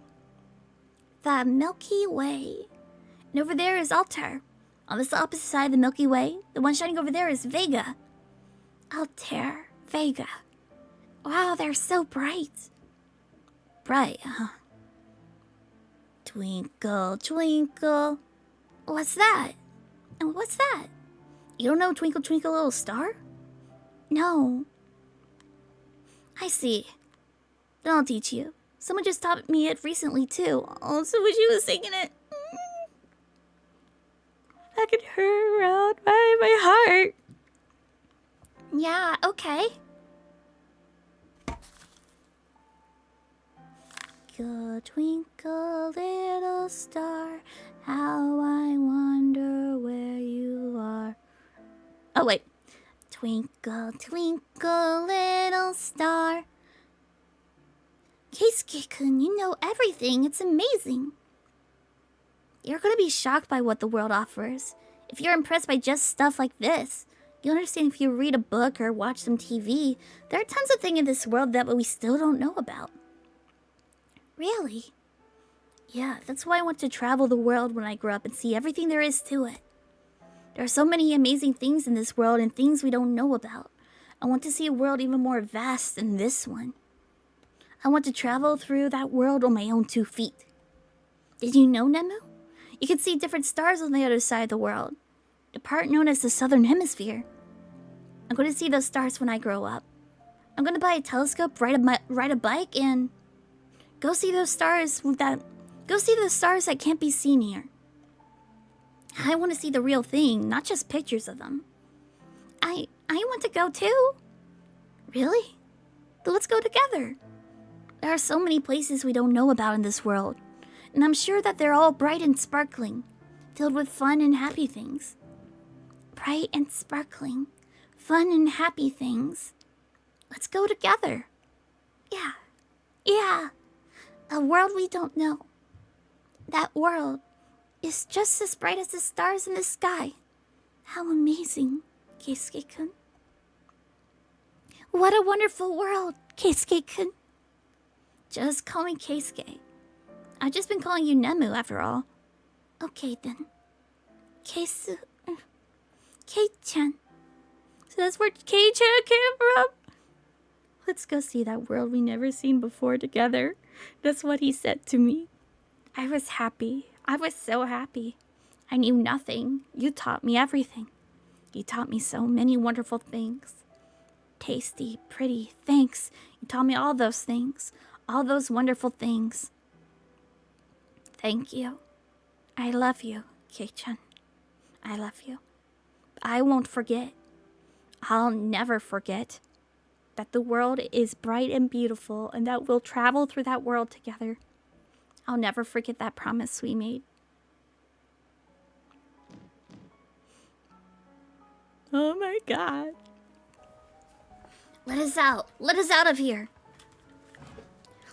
The Milky Way. And over there is Altair. On this opposite side of the Milky Way, the one shining over there is Vega. Altair, Vega. Wow, they're so bright. Bright, huh? Twinkle, twinkle. What's that? And what's that? You don't know Twinkle, Twinkle, Little Star? No. I see. Then I'll teach you. Someone just taught me it recently, too. Oh, so she was singing it. I can hear her around my heart. Yeah, okay. Twinkle, twinkle, little star, how I wonder where you are. Oh, wait. Twinkle, twinkle, little star. Keisuke-kun, you know everything. It's amazing. You're gonna be shocked by what the world offers. If you're impressed by just stuff like this, you'll understand if you read a book or watch some TV. There are tons of things in this world that we still don't know about. Really? Yeah, that's why I want to travel the world when I grow up and see everything there is to it. There are so many amazing things in this world and things we don't know about. I want to see a world even more vast than this one. I want to travel through that world on my own 2 feet. Did you know, Nemu? You can see different stars on the other side of the world. The part known as the Southern Hemisphere. I'm going to see those stars when I grow up. I'm going to buy a telescope, ride a bike, and go see those stars that can't be seen here. I want to see the real thing, not just pictures of them. I want to go too. Really? Then let's go together. There are so many places we don't know about in this world, and I'm sure that they're all bright and sparkling, filled with fun and happy things. Bright and sparkling, fun and happy things. Let's go together. Yeah. A world we don't know. That world is just as bright as the stars in the sky. How amazing, Keisuke-kun. What a wonderful world, Keisuke-kun. Just call me Keisuke. I've just been calling you Nemu after all. Okay then. Kei-chan. So that's where Kei-chan came from? Let's go see that world we never seen before together. That's what he said to me. I was happy. I was so happy. I knew nothing. You taught me everything. You taught me so many wonderful things. Tasty, pretty, thanks. You taught me all those things. All those wonderful things. Thank you. I love you, Kei-chan. I love you. I won't forget. I'll never forget that the world is bright and beautiful and that we'll travel through that world together. I'll never forget that promise we made. Oh my god. Let us out. Let us out of here.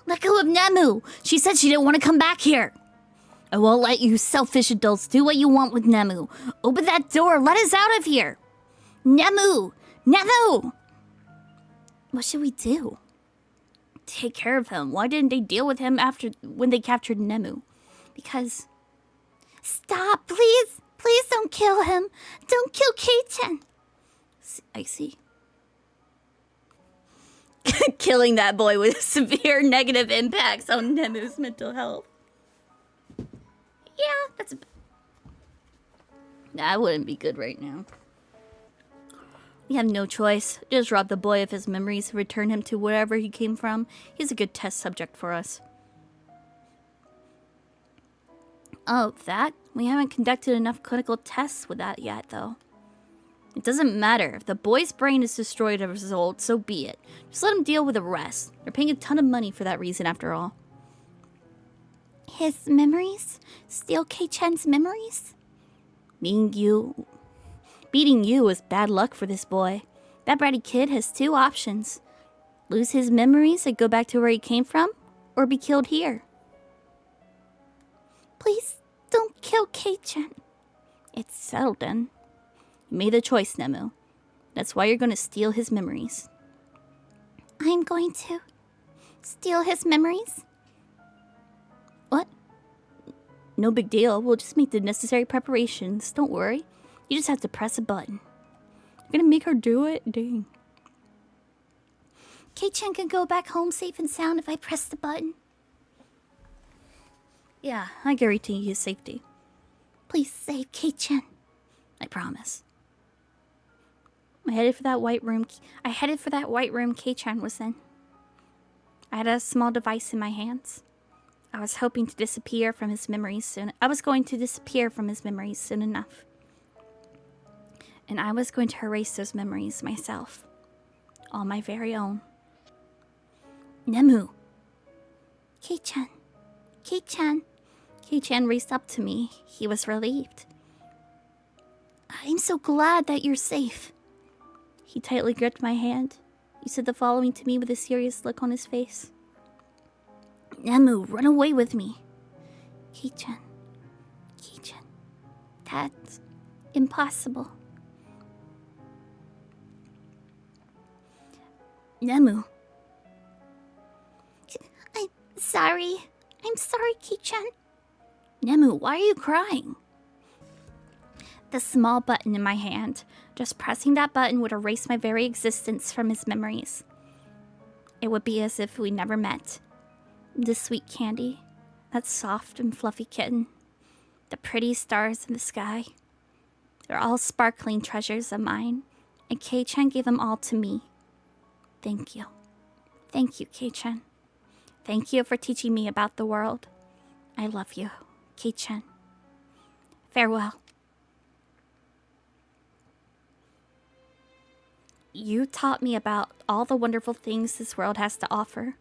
Let go of Nemu. She said she didn't want to come back here. I won't let you selfish adults do what you want with Nemu. Open that door. Let us out of here. Nemu! Nemu! What should we do? Take care of him. Why didn't they deal with him when they captured Nemu? Because... Stop, please. Please don't kill him. Don't kill Kei-chan. I see. Killing that boy with severe negative impacts on Nemu's mental health. Yeah, that wouldn't be good right now. We have no choice. Just rob the boy of his memories and return him to wherever he came from. He's a good test subject for us. Oh, that? We haven't conducted enough clinical tests with that yet, though. It doesn't matter. If the boy's brain is destroyed as a result, so be it. Just let him deal with the rest. They're paying a ton of money for that reason, after all. His memories? Steal Kei-chan's memories? Beating you is bad luck for this boy. That bratty kid has two options. Lose his memories and go back to where he came from, or be killed here. Please don't kill Kei-chan. It's settled then. You made the choice, Nemu. That's why you're going to steal his memories. I'm going to steal his memories? What? No big deal. We'll just make the necessary preparations. Don't worry. You just have to press a button. You're gonna make her do it? Dang. Kei-chan can go back home safe and sound if I press the button. Yeah, I guarantee you his safety. Please save Kei-chan. I promise. I headed for that white room Kei-chan was in. I had a small device in my hands. I was hoping to disappear from his memories soon. I was going to disappear from his memories soon enough. And I was going to erase those memories myself. On my very own. Nemu. Kei-chan. Kei-chan. Kei-chan raced up to me. He was relieved. I'm so glad that you're safe. He tightly gripped my hand. He said the following to me with a serious look on his face. Nemu, run away with me. Kei-chan. Kei-chan. That's impossible. Nemu. I'm sorry. I'm sorry, Kei-chan. Nemu, why are you crying? The small button in my hand. Just pressing that button would erase my very existence from his memories. It would be as if we never met. The sweet candy, that soft and fluffy kitten, the pretty stars in the sky. They're all sparkling treasures of mine, and Kei-chan gave them all to me. Thank you. Thank you, Kei-chan. Thank you for teaching me about the world. I love you, Kei-chan. Farewell. You taught me about all the wonderful things this world has to offer.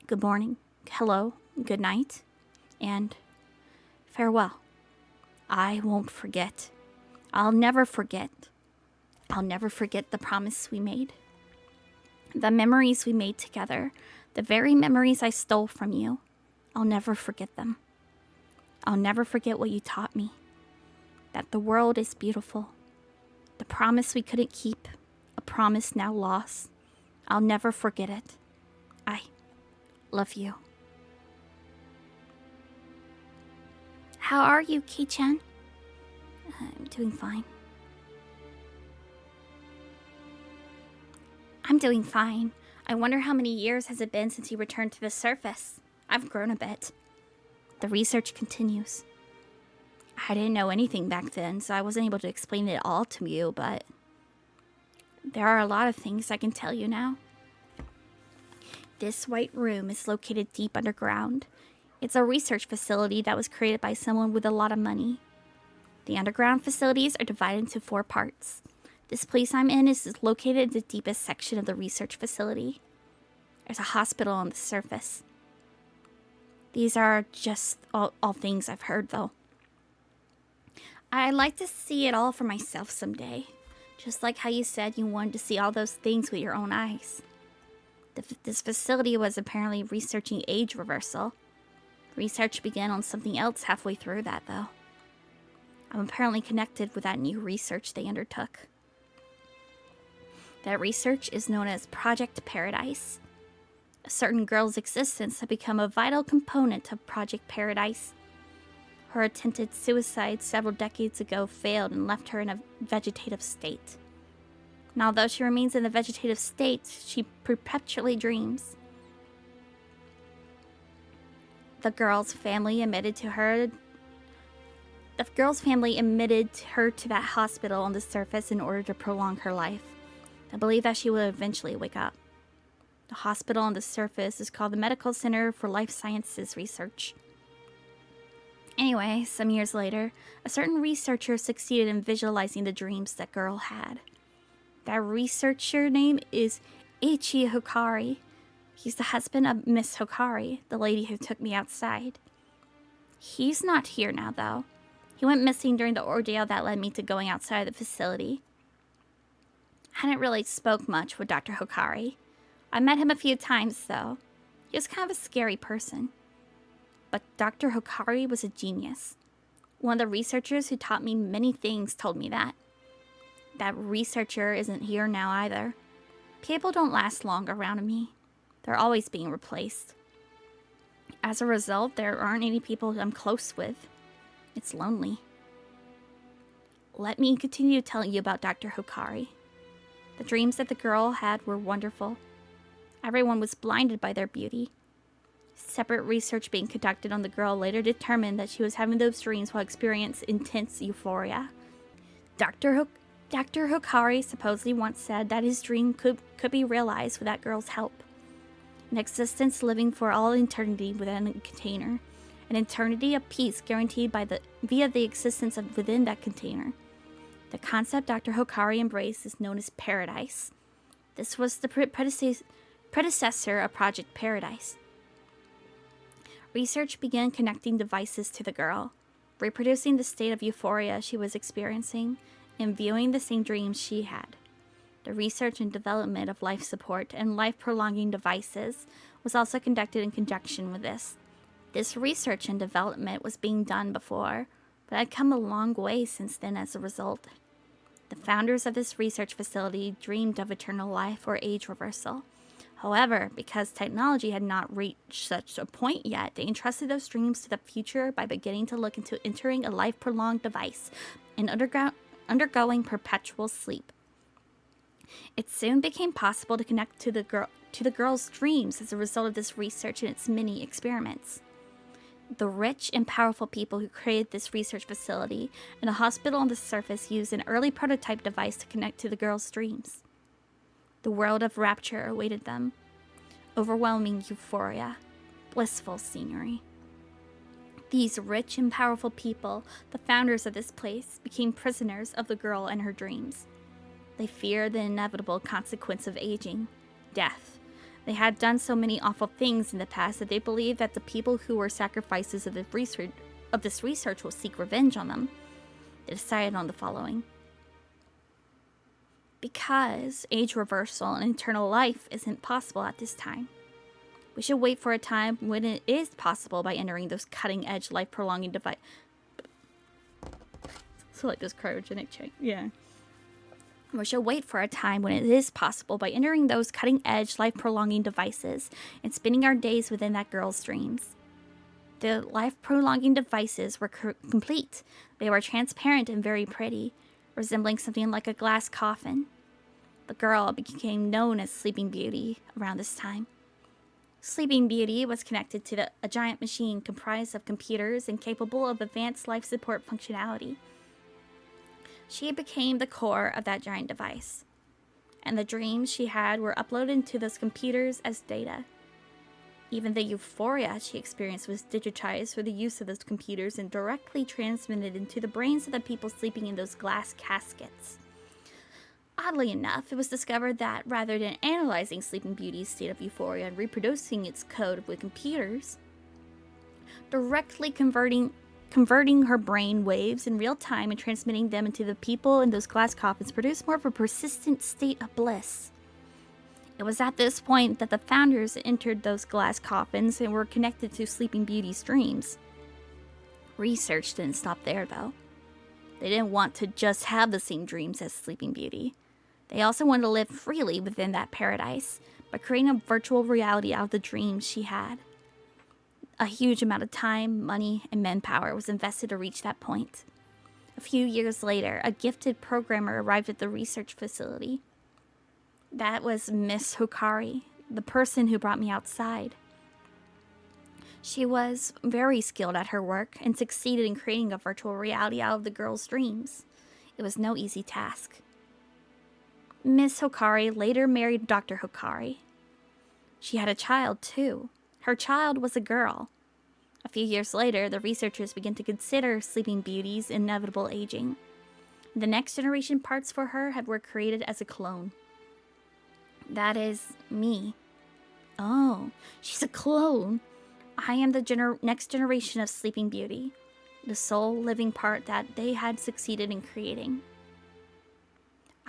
Good morning, hello, good night, and farewell. I won't forget. I'll never forget. I'll never forget the promise we made. The memories we made together. The very memories I stole from you. I'll never forget them. I'll never forget what you taught me. That the world is beautiful. The promise we couldn't keep. A promise now lost. I'll never forget it. I love you. How are you, Kei-chan? I'm doing fine. I'm doing fine. I wonder how many years has it been since you returned to the surface. I've grown a bit. The research continues. I didn't know anything back then, so I wasn't able to explain it all to you, but there are a lot of things I can tell you now. This white room is located deep underground. It's a research facility that was created by someone with a lot of money. The underground facilities are divided into 4 parts. This place I'm in is located in the deepest section of the research facility. There's a hospital on the surface. These are just all things I've heard, though. I'd like to see it all for myself someday. Just like how you said you wanted to see all those things with your own eyes. This facility was apparently researching age reversal. Research began on something else halfway through that, though. I'm apparently connected with that new research they undertook. That research is known as Project Paradise. A certain girl's existence had become a vital component of Project Paradise. Her attempted suicide several decades ago failed and left her in a vegetative state. And although she remains in the vegetative state, she perpetually dreams. The girl's family admitted to her The girl's family admitted her to that hospital on the surface in order to prolong her life. They believed that she would eventually wake up. The hospital on the surface is called the Medical Center for Life Sciences Research. Anyway, some years later, a certain researcher succeeded in visualizing the dreams that girl had. That researcher name is Eiichi Hikari. He's the husband of Miss Hikari, the lady who took me outside. He's not here now, though. He went missing during the ordeal that led me to going outside the facility. I hadn't really spoke much with Dr. Hikari. I met him a few times, though. He was kind of a scary person. But Dr. Hikari was a genius. One of the researchers who taught me many things told me that. That researcher isn't here now either. People don't last long around me. They're always being replaced. As a result, there aren't any people I'm close with. It's lonely. Let me continue telling you about Dr. Hikari. The dreams that the girl had were wonderful. Everyone was blinded by their beauty. Separate research being conducted on the girl later determined that she was having those dreams while experiencing intense euphoria. Dr. Hikari supposedly once said that his dream could be realized with that girl's help. An existence living for all eternity within a container. An eternity of peace guaranteed via the existence within that container. The concept Dr. Hikari embraced is known as paradise. This was the predecessor of Project Paradise. Research began connecting devices to the girl, reproducing the state of euphoria she was experiencing, and viewing the same dreams she had. The research and development of life support and life-prolonging devices was also conducted in conjunction with this. This research and development was being done before, but had come a long way since then as a result. The founders of this research facility dreamed of eternal life or age reversal. However, because technology had not reached such a point yet, they entrusted those dreams to the future by beginning to look into entering a life-prolonged device and undergoing perpetual sleep. It soon became possible to connect to the girl's dreams as a result of this research and its many experiments. The rich and powerful people who created this research facility and a hospital on the surface used an early prototype device to connect to the girl's dreams. The world of rapture awaited them. Overwhelming euphoria, blissful scenery. These rich and powerful people, the founders of this place, became prisoners of the girl and her dreams. They feared the inevitable consequence of aging, death. They had done so many awful things in the past that they believed that the people who were sacrifices of this research will seek revenge on them. They decided on the following. Because age reversal and eternal life isn't possible at this time, we should wait for a time when it is possible by entering those cutting-edge life-prolonging devices. So like those cryogenic chain. Yeah. We should wait for a time when it is possible by entering those cutting-edge, life-prolonging devices and spending our days within that girl's dreams. The life-prolonging devices were complete. They were transparent and very pretty, resembling something like a glass coffin. The girl became known as Sleeping Beauty around this time. Sleeping Beauty was connected to a giant machine comprised of computers and capable of advanced life support functionality. She became the core of that giant device, and the dreams she had were uploaded into those computers as data. Even the euphoria she experienced was digitized through the use of those computers and directly transmitted into the brains of the people sleeping in those glass caskets. Oddly enough, it was discovered that rather than analyzing Sleeping Beauty's state of euphoria and reproducing its code with computers, directly converting her brain waves in real time and transmitting them into the people in those glass coffins produced more of a persistent state of bliss. It was at this point that the founders entered those glass coffins and were connected to Sleeping Beauty's dreams. Research didn't stop there, though. They didn't want to just have the same dreams as Sleeping Beauty. They also wanted to live freely within that paradise by creating a virtual reality out of the dreams she had. A huge amount of time, money, and manpower was invested to reach that point. A few years later, a gifted programmer arrived at the research facility. That was Miss Hikari, the person who brought me outside. She was very skilled at her work and succeeded in creating a virtual reality out of the girl's dreams. It was no easy task. Miss Hokari later married Dr. Hokari. She had a child, too. Her child was a girl. A few years later, the researchers began to consider Sleeping Beauty's inevitable aging. The next generation parts for her were created as a clone. That is me. Oh, she's a clone. I am the next generation of Sleeping Beauty, the sole living part that they had succeeded in creating.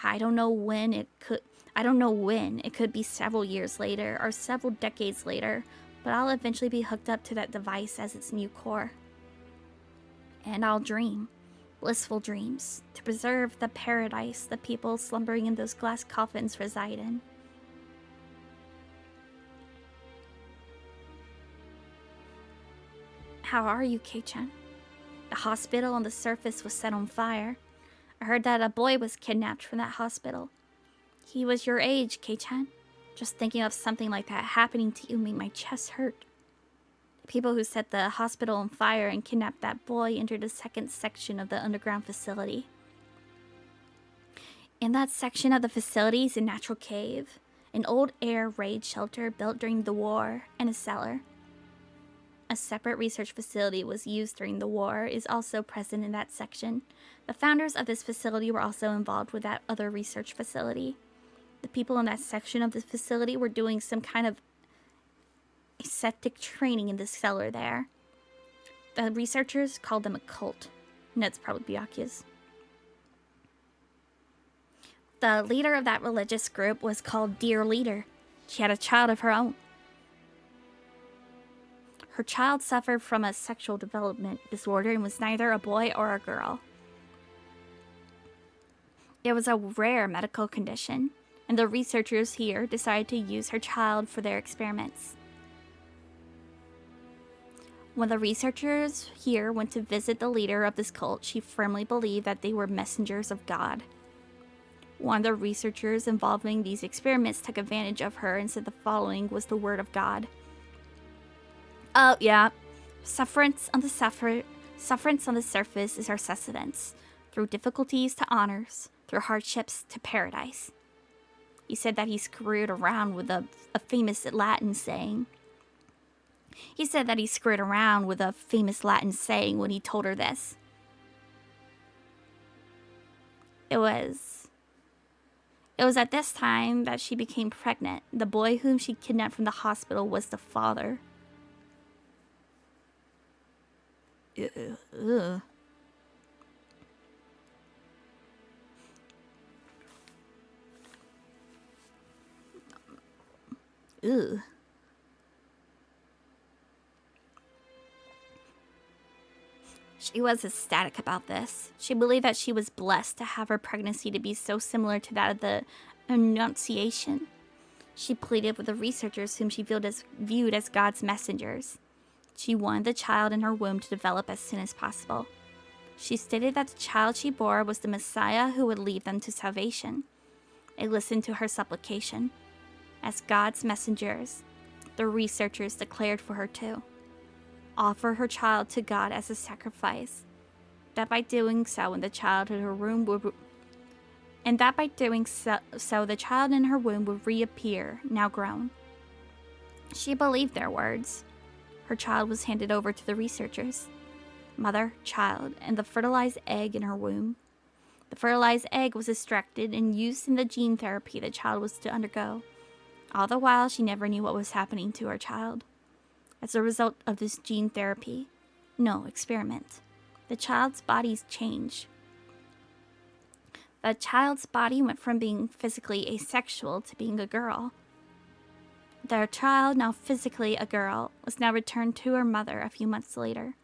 I don't know when. It could be several years later or several decades later, but I'll eventually be hooked up to that device as its new core. And I'll dream, blissful dreams, to preserve the paradise the people slumbering in those glass coffins reside in. How are you, Kei-chan? The hospital on the surface was set on fire. I heard that a boy was kidnapped from that hospital. He was your age, Kei-chan. Just thinking of something like that happening to you made my chest hurt. The people who set the hospital on fire and kidnapped that boy entered the second section of the underground facility. In that section of the facility is a natural cave, an old air raid shelter built during the war, and a cellar. A separate research facility was used during the war is also present in that section. The founders of this facility were also involved with that other research facility. The people in that section of the facility were doing some kind of ascetic training in the cellar there. The researchers called them a cult, and that's probably Byakuya's. The leader of that religious group was called Dear Leader. She had a child of her own. Her child suffered from a sexual development disorder and was neither a boy or a girl. It was a rare medical condition, and the researchers here decided to use her child for their experiments. When the researchers here went to visit the leader of this cult, she firmly believed that they were messengers of God. One of the researchers involving these experiments took advantage of her and said the following was the word of God. Oh, yeah. Sufferance on the surface is our sustenance, through difficulties to honors, through hardships to paradise. He said that he screwed around with a famous Latin saying. When he told her this. It was at this time that she became pregnant. The boy whom she kidnapped from the hospital was the father. Ugh. Ugh. She was ecstatic about this. She believed that she was blessed to have her pregnancy to be so similar to that of the Annunciation. She pleaded with the researchers whom she viewed as God's messengers. She wanted the child in her womb to develop as soon as possible. She stated that the child she bore was the Messiah who would lead them to salvation. They listened to her supplication. As God's messengers, the researchers declared for her too. Offer her child to God as a sacrifice. That by doing so, the child in her womb would reappear, now grown. She believed their words. Her child was handed over to the researchers. Mother, child, and the fertilized egg in her womb. The fertilized egg was extracted and used in the gene therapy the child was to undergo. All the while, she never knew what was happening to her child. As a result of this gene therapy, experiment, the child's bodies changed. The child's body went from being physically asexual to being a girl. Their child, now physically a girl, was now returned to her mother a few months later.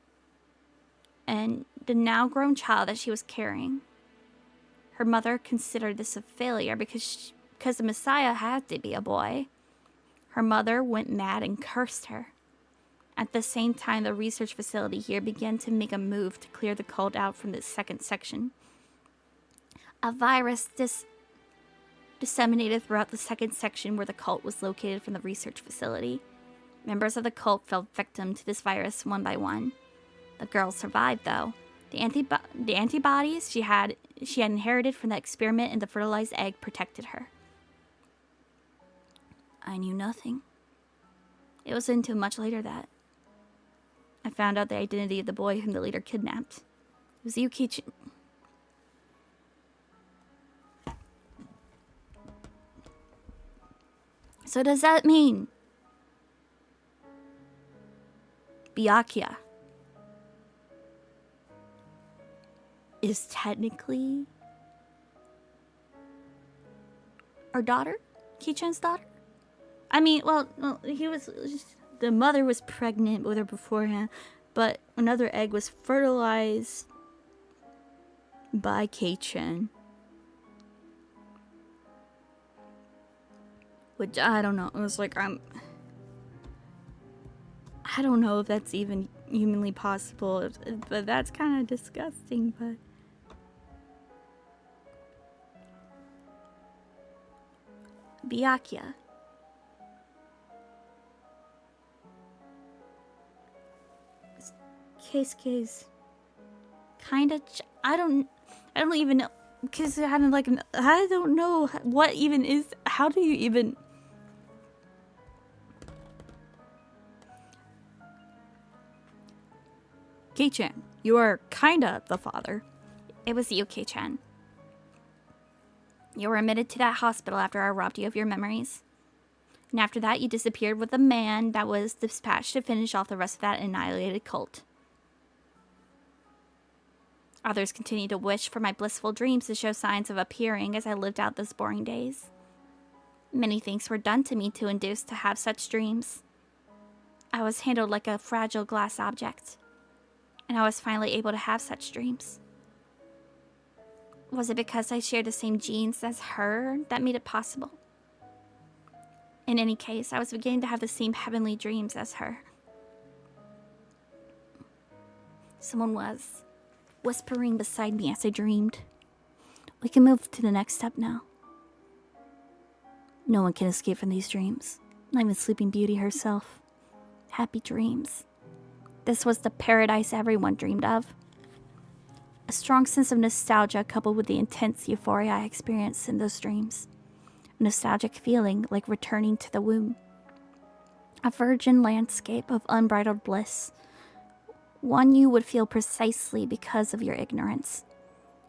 And the now grown child that she was carrying, her mother considered this a failure because the Messiah had to be a boy. Her mother went mad and cursed her. At the same time, the research facility here began to make a move to clear the cult out from the second section. A virus disseminated throughout the second section where the cult was located from the research facility. Members of the cult fell victim to this virus one by one. The girl survived, though. The antibodies she had inherited from the experiment in the fertilized egg protected her. I knew nothing. It wasn't until much later that I found out the identity of the boy whom the leader kidnapped. It was Yuki. So does that mean Byakuya is technically our daughter? Kichan's daughter? I mean, well, the mother was pregnant with her beforehand, but another egg was fertilized by Kei-chan. Which, I don't know. It was like, I don't know if that's even humanly possible, but that's kind of disgusting, but... Byakuya. Keisuke's kind of... I don't even know, because I had like... I don't know what even is... How do you even... Kei-chan, you are kinda the father. It was you, Kei-chan. You were admitted to that hospital after I robbed you of your memories. And after that, you disappeared with a man that was dispatched to finish off the rest of that annihilated cult. Others continued to wish for my blissful dreams to show signs of appearing as I lived out those boring days. Many things were done to me to induce to have such dreams. I was handled like a fragile glass object, and I was finally able to have such dreams. Was it because I shared the same genes as her that made it possible? In any case, I was beginning to have the same heavenly dreams as her. Someone was whispering beside me as I dreamed. We can move to the next step now. No one can escape from these dreams, not even Sleeping Beauty herself. Happy dreams. This was the paradise everyone dreamed of. A strong sense of nostalgia coupled with the intense euphoria I experienced in those dreams. A nostalgic feeling like returning to the womb. A virgin landscape of unbridled bliss. One you would feel precisely because of your ignorance.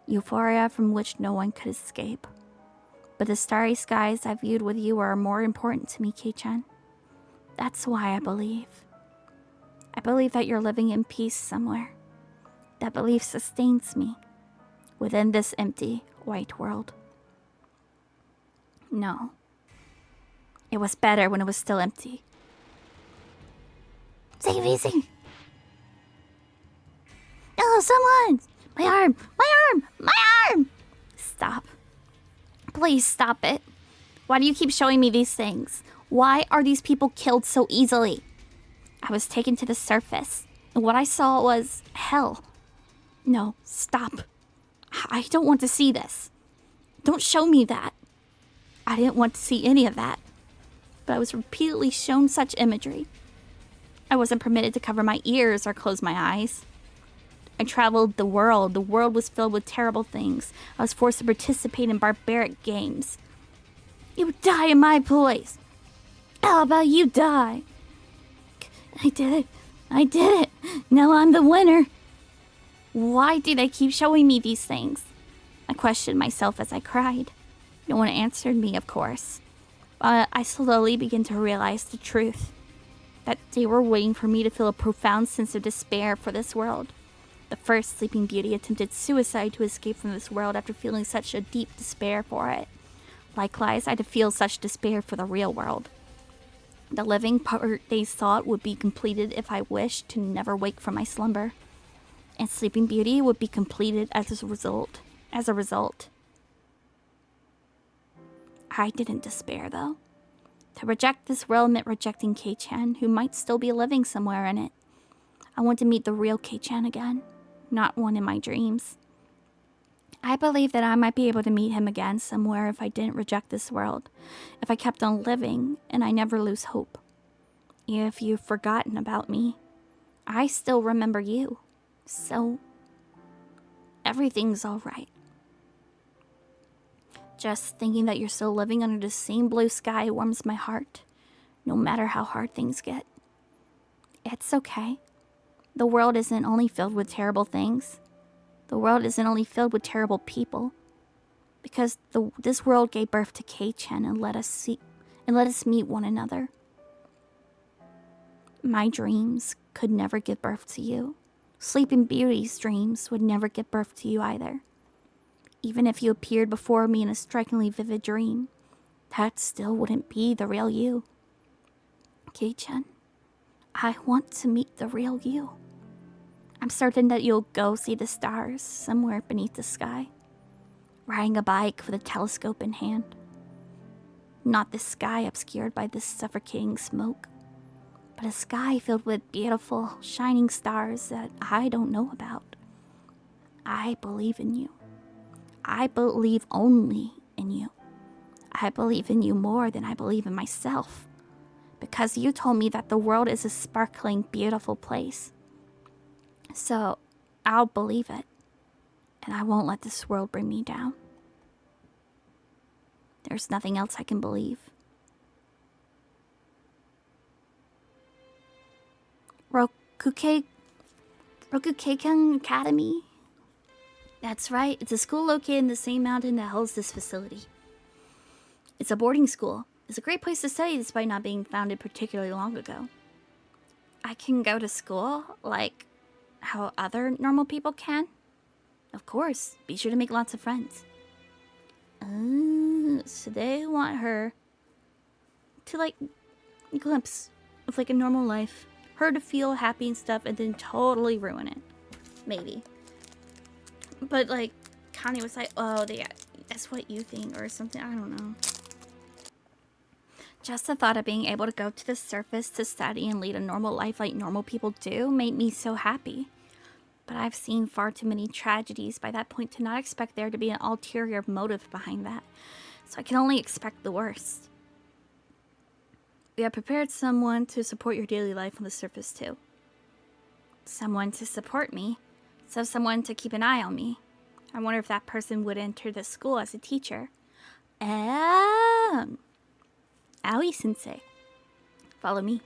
Euphoria from which no one could escape. But the starry skies I viewed with you are more important to me, Kei-chan. That's why I believe. I believe that you're living in peace somewhere. That belief sustains me within this empty, white world. No. It was better when it was still empty. Take it easy. No, someone! My arm! My arm! My arm! Stop. Please stop it. Why do you keep showing me these things? Why are these people killed so easily? I was taken to the surface, and what I saw was hell. No, stop. I don't want to see this. Don't show me that. I didn't want to see any of that, but I was repeatedly shown such imagery. I wasn't permitted to cover my ears or close my eyes. I traveled the world. The world was filled with terrible things. I was forced to participate in barbaric games. You would die in my place. How about you die? I did it. I did it. Now I'm the winner. Why do they keep showing me these things? I questioned myself as I cried. No one answered me, of course. But I slowly began to realize the truth. That they were waiting for me to feel a profound sense of despair for this world. The first Sleeping Beauty attempted suicide to escape from this world after feeling such a deep despair for it. Likewise, I had to feel such despair for the real world. The living part they thought would be completed if I wished to never wake from my slumber. And Sleeping Beauty would be completed as a result. I didn't despair, though. To reject this world meant rejecting Kei-chan, who might still be living somewhere in it. I want to meet the real Kei-chan again, not one in my dreams. I believe that I might be able to meet him again somewhere if I didn't reject this world, if I kept on living and I never lose hope. If you've forgotten about me, I still remember you. So, everything's alright. Just thinking that you're still living under the same blue sky warms my heart, no matter how hard things get. It's okay. The world isn't only filled with terrible things. The world isn't only filled with terrible people. Because this world gave birth to Kei-chan and let us meet one another. My dreams could never give birth to you. Sleeping Beauty's dreams would never give birth to you either. Even if you appeared before me in a strikingly vivid dream, that still wouldn't be the real you. Kei-chan, I want to meet the real you. I'm certain that you'll go see the stars somewhere beneath the sky, riding a bike with a telescope in hand. Not the sky obscured by this suffocating smoke, but a sky filled with beautiful, shining stars that I don't know about. I believe in you. I believe only in you. I believe in you more than I believe in myself, because you told me that the world is a sparkling, beautiful place. So, I'll believe it, and I won't let this world bring me down. There's nothing else I can believe. Rokukeikan Academy? That's right, it's a school located in the same mountain that holds this facility. It's a boarding school. It's a great place to study despite not being founded particularly long ago. I can go to school like how other normal people can? Of course, be sure to make lots of friends. So they want her to like glimpse of like a normal life. Her to feel happy and stuff and then totally ruin it. Maybe. But like Connie was like, oh, that's what you think or something. I don't know. Just the thought of being able to go to the surface to study and lead a normal life like normal people do made me so happy. But I've seen far too many tragedies by that point to not expect there to be an ulterior motive behind that. So I can only expect the worst. We have prepared someone to support your daily life on the surface too. Someone to support me. So someone to keep an eye on me. I wonder if that person would enter the school as a teacher. Aoi-sensei. Follow me.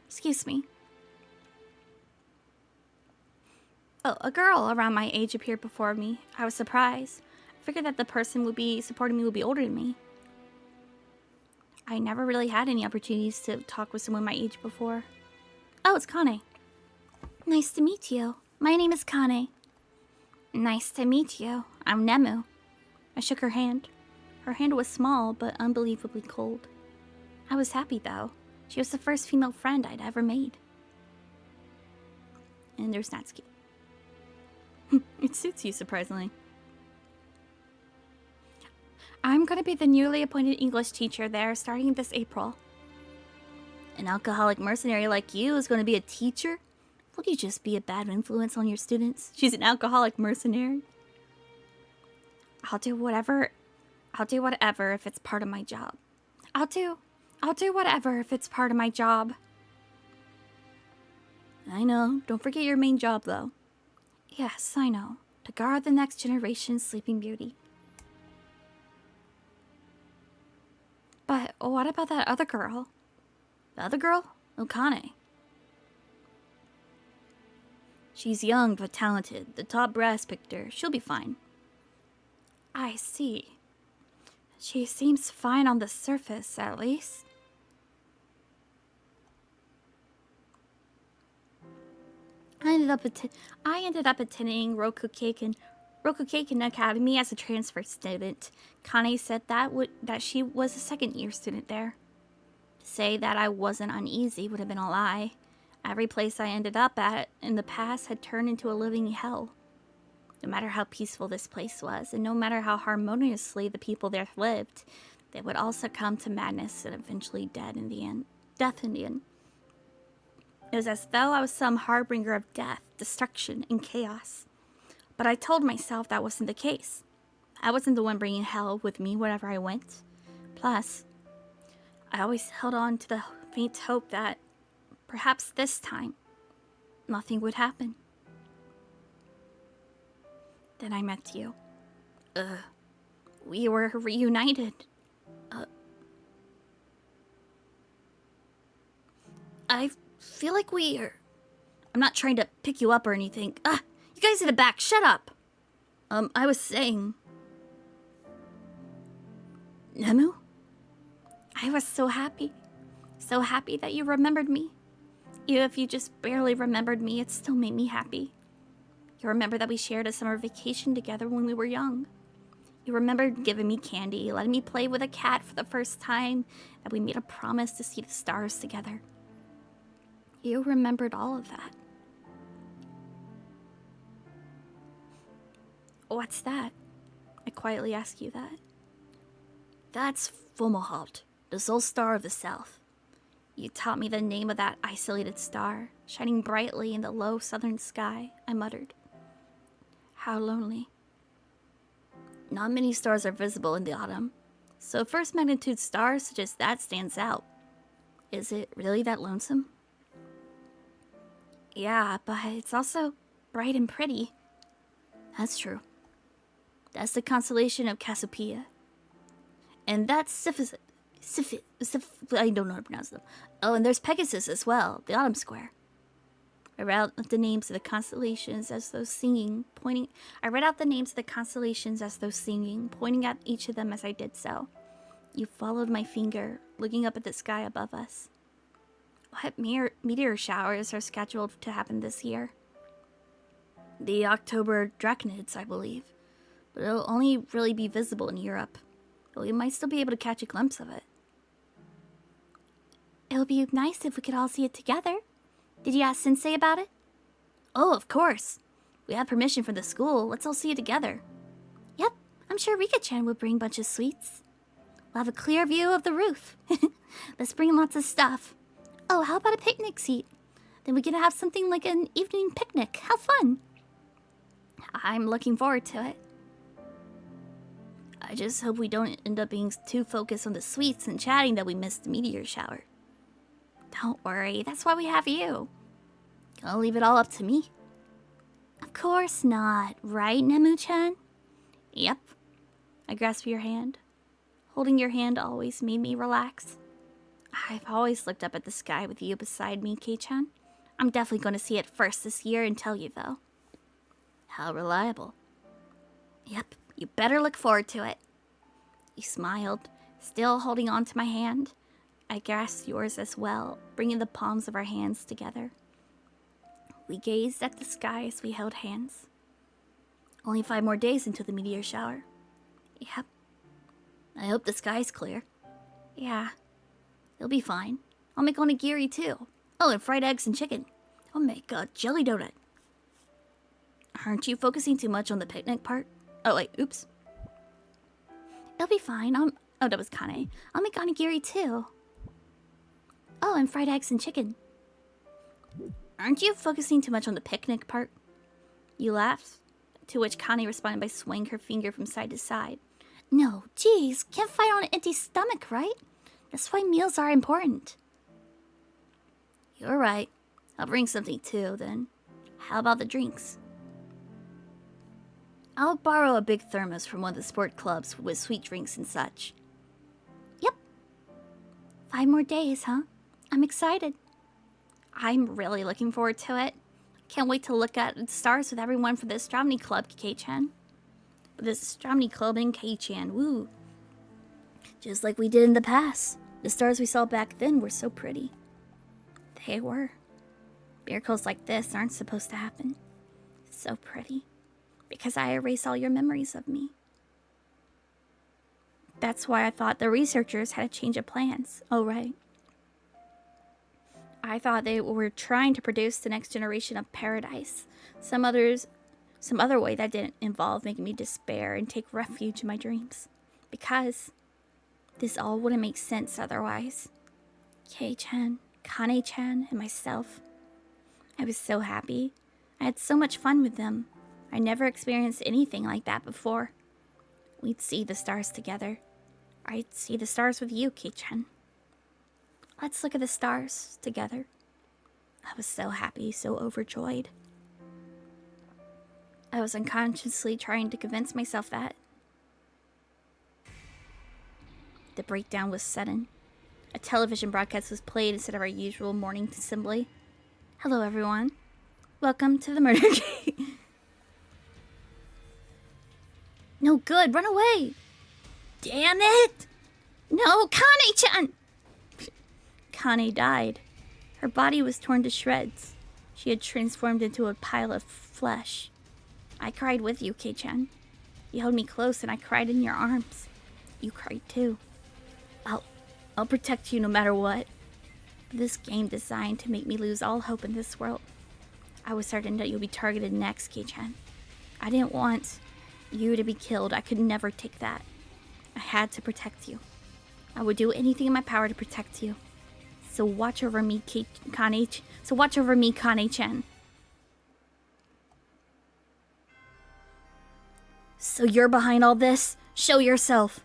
Excuse me. Oh, a girl around my age appeared before me. I was surprised. I figured that the person would be supporting me would be older than me. I never really had any opportunities to talk with someone my age before. Oh, it's Kane. Nice to meet you. My name is Kane. Nice to meet you. I'm Nemu. I shook her hand. Her hand was small, but unbelievably cold. I was happy, though. She was the first female friend I'd ever made. And there's Natsuki. It suits you, surprisingly. I'm gonna be the newly appointed English teacher there starting this April. An alcoholic mercenary like you is gonna be a teacher? Will you just be a bad influence on your students? She's an alcoholic mercenary. I'll do whatever if it's part of my job. I'll do whatever if it's part of my job. I know. Don't forget your main job, though. Yes, I know. To guard the next generation's Sleeping Beauty. But what about that other girl? The other girl? Okane. She's young but talented. The top brass picked her. She'll be fine. I see. She seems fine on the surface, at least. I ended up attending Rokukeikan Academy as a transfer student. Kane said that she was a second-year student there. To say that I wasn't uneasy would have been a lie. Every place I ended up at in the past had turned into a living hell. No matter how peaceful this place was, and no matter how harmoniously the people there lived, they would all succumb to madness and eventually death in the end. It was as though I was some harbinger of death, destruction, and chaos. But I told myself that wasn't the case. I wasn't the one bringing hell with me wherever I went. Plus, I always held on to the faint hope that perhaps this time, nothing would happen. Then I met you. We were reunited. I feel like I'm not trying to pick you up or anything. You guys in the back, shut up! I was saying... Nemu? I was so happy. So happy that you remembered me. Even if you just barely remembered me, it still made me happy. You remember that we shared a summer vacation together when we were young. You remembered giving me candy, letting me play with a cat for the first time, that we made a promise to see the stars together. You remembered all of that. What's that? I quietly ask you that. That's Fomalhaut, the sole star of the south. You taught me the name of that isolated star, shining brightly in the low southern sky, I muttered. How lonely. Not many stars are visible in the autumn, so a first magnitude star such as that stands out. Is it really that lonesome? Yeah, but it's also bright and pretty. That's true. That's the constellation of Cassiopeia. And that's I don't know how to pronounce them. Oh, and there's Pegasus as well, the autumn square. I read out the names of the constellations as though singing, pointing at each of them as I did so. You followed my finger, looking up at the sky above us. What meteor showers are scheduled to happen this year? The October drachnids, I believe. But it'll only really be visible in Europe. But we might still be able to catch a glimpse of it. It would be nice if we could all see it together. Did you ask Sensei about it? Oh, of course. We have permission from the school. Let's all see it together. Yep, I'm sure Rika-chan would bring a bunch of sweets. We'll have a clear view of the roof. Let's bring lots of stuff. Oh, how about a picnic seat? Then we can have something like an evening picnic. How fun! I'm looking forward to it. I just hope we don't end up being too focused on the sweets and chatting that we missed the meteor shower. Don't worry, that's why we have you. I'll leave it all up to me. Of course not, right, Nemu-chan? Yep. I grasp your hand. Holding your hand always made me relax. I've always looked up at the sky with you beside me, Kei-chan. I'm definitely going to see it first this year and tell you, though. How reliable. Yep, you better look forward to it. You smiled, still holding on to my hand. I grasped yours as well, bringing the palms of our hands together. We gazed at the sky as we held hands. Only 5 more days until the meteor shower. Yep. I hope the sky's clear. Yeah. It'll be fine. I'll make onigiri too. Oh, and fried eggs and chicken. I'll make a jelly donut. Aren't you focusing too much on the picnic part? Oh, wait, oops. It'll be fine. Oh, that was Kane. I'll make onigiri too. Oh, and fried eggs and chicken. Aren't you focusing too much on the picnic part? You laughed, to which Kane responded by swaying her finger from side to side. No, geez, can't fight on an empty stomach, right? That's why meals are important. You're right. I'll bring something too, then. How about the drinks? I'll borrow a big thermos from one of the sport clubs with sweet drinks and such. Yep. 5 more days, huh? I'm excited. I'm really looking forward to it. Can't wait to look at the stars with everyone for the astronomy club, Kei-chan. With this astronomy club in Kei-chan, woo. Just like we did in the past. The stars we saw back then were so pretty. They were. Miracles like this aren't supposed to happen. So pretty. Because I erase all your memories of me. That's why I thought the researchers had a change of plans. Oh, right. I thought they were trying to produce the next generation of paradise. Some other way that didn't involve making me despair and take refuge in my dreams. Because this all wouldn't make sense otherwise. Kei-chan, Kane-chan, and myself. I was so happy. I had so much fun with them. I never experienced anything like that before. We'd see the stars together. I'd see the stars with you, Kei-chan. Let's look at the stars together. I was so happy, so overjoyed. I was unconsciously trying to convince myself that. The breakdown was sudden. A television broadcast was played instead of our usual morning assembly. Hello, everyone. Welcome to the murder gate. No good, run away! Damn it! No, Kane-chan! Kane died. Her body was torn to shreds. She had transformed into a pile of flesh. I cried with you, Kei-chan. You held me close and I cried in your arms. You cried too. I'll protect you no matter what. This game designed to make me lose all hope in this world. I was certain that you'll be targeted next, Kei-chan. I didn't want you to be killed. I could never take that. I had to protect you. I would do anything in my power to protect you. So watch over me, Kane-chan. So you're behind all this? Show yourself.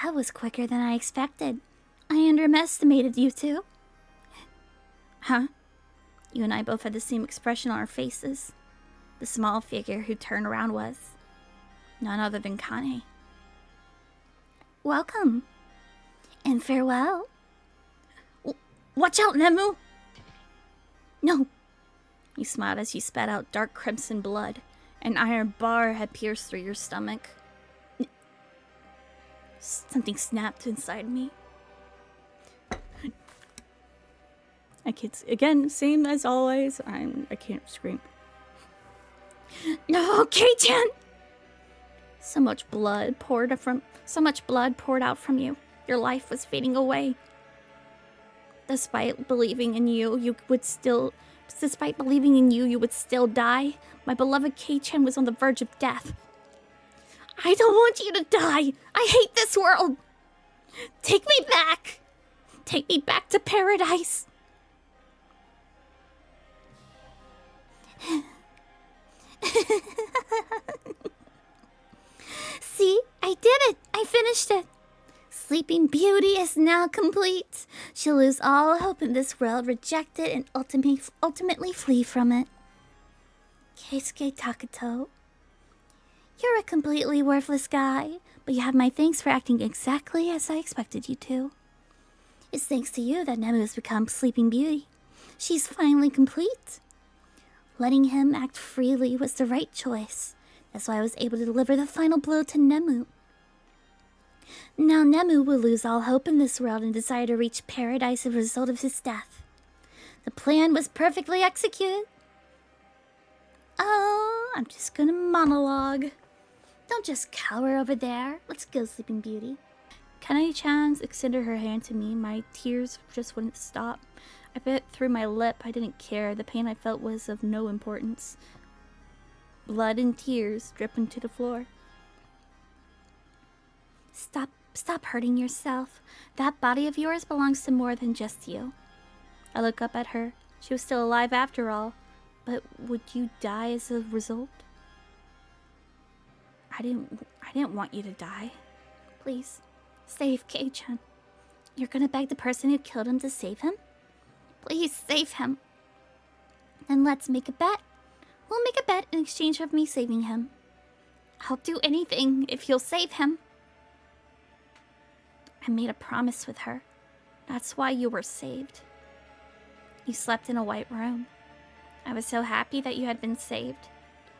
That was quicker than I expected. I underestimated you two. Huh? You and I both had the same expression on our faces. The small figure who turned around was none other than Kane. Welcome. And farewell. Watch out, Nemu! No. You smiled as you spat out dark crimson blood. An iron bar had pierced through your stomach. Something snapped inside me. I can't. Again, same as always. I can't scream. No, Kei-chan! So much blood poured out from you. Your life was fading away. Despite believing in you, you would still die. My beloved Kei-chan was on the verge of death. I don't want you to die. I hate this world. Take me back. Take me back to paradise. See, I did it. I finished it. Sleeping Beauty is now complete. She'll lose all hope in this world, reject it, and ultimately flee from it. Keisuke Takato, you're a completely worthless guy, but you have my thanks for acting exactly as I expected you to. It's thanks to you that Nemu has become Sleeping Beauty. She's finally complete. Letting him act freely was the right choice. That's why I was able to deliver the final blow to Nemu. Now Nemu will lose all hope in this world and desire to reach paradise as a result of his death. The plan was perfectly executed. Oh, I'm just gonna monologue. Don't just cower over there. Let's go, Sleeping Beauty. Kane-chan extended her hand to me. My tears just wouldn't stop. I bit through my lip. I didn't care. The pain I felt was of no importance. Blood and tears dripping to the floor. Stop hurting yourself. That body of yours belongs to more than just you. I look up at her. She was still alive after all. But would you die as a result? I didn't want you to die. Please, save Kei-chan. You're gonna beg the person who killed him to save him? Please save him. Then let's make a bet. We'll make a bet in exchange of me saving him. I'll do anything if you'll save him. I made a promise with her. That's why you were saved. You slept in a white room. I was so happy that you had been saved,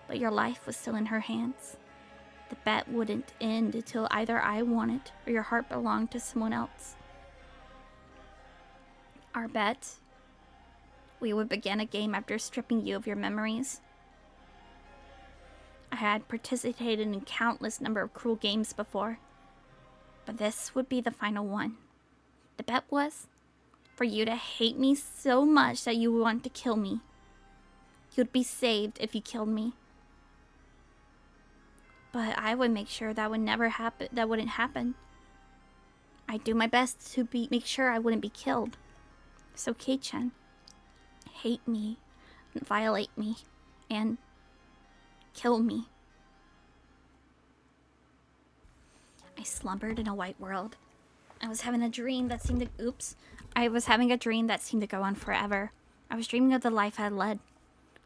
but your life was still in her hands. The bet wouldn't end until either I won it or your heart belonged to someone else. Our bet? We would begin a game after stripping you of your memories. I had participated in countless number of cruel games before, but this would be the final one. The bet was for you to hate me so much that you would want to kill me. You'd be saved if you killed me. But I would make sure that would never happen. That wouldn't happen. I'd do my best to make sure I wouldn't be killed. So Kei-chan, hate me, violate me, and kill me. I slumbered in a white world. I was having a dream that seemed to go on forever. I was dreaming of the life I led.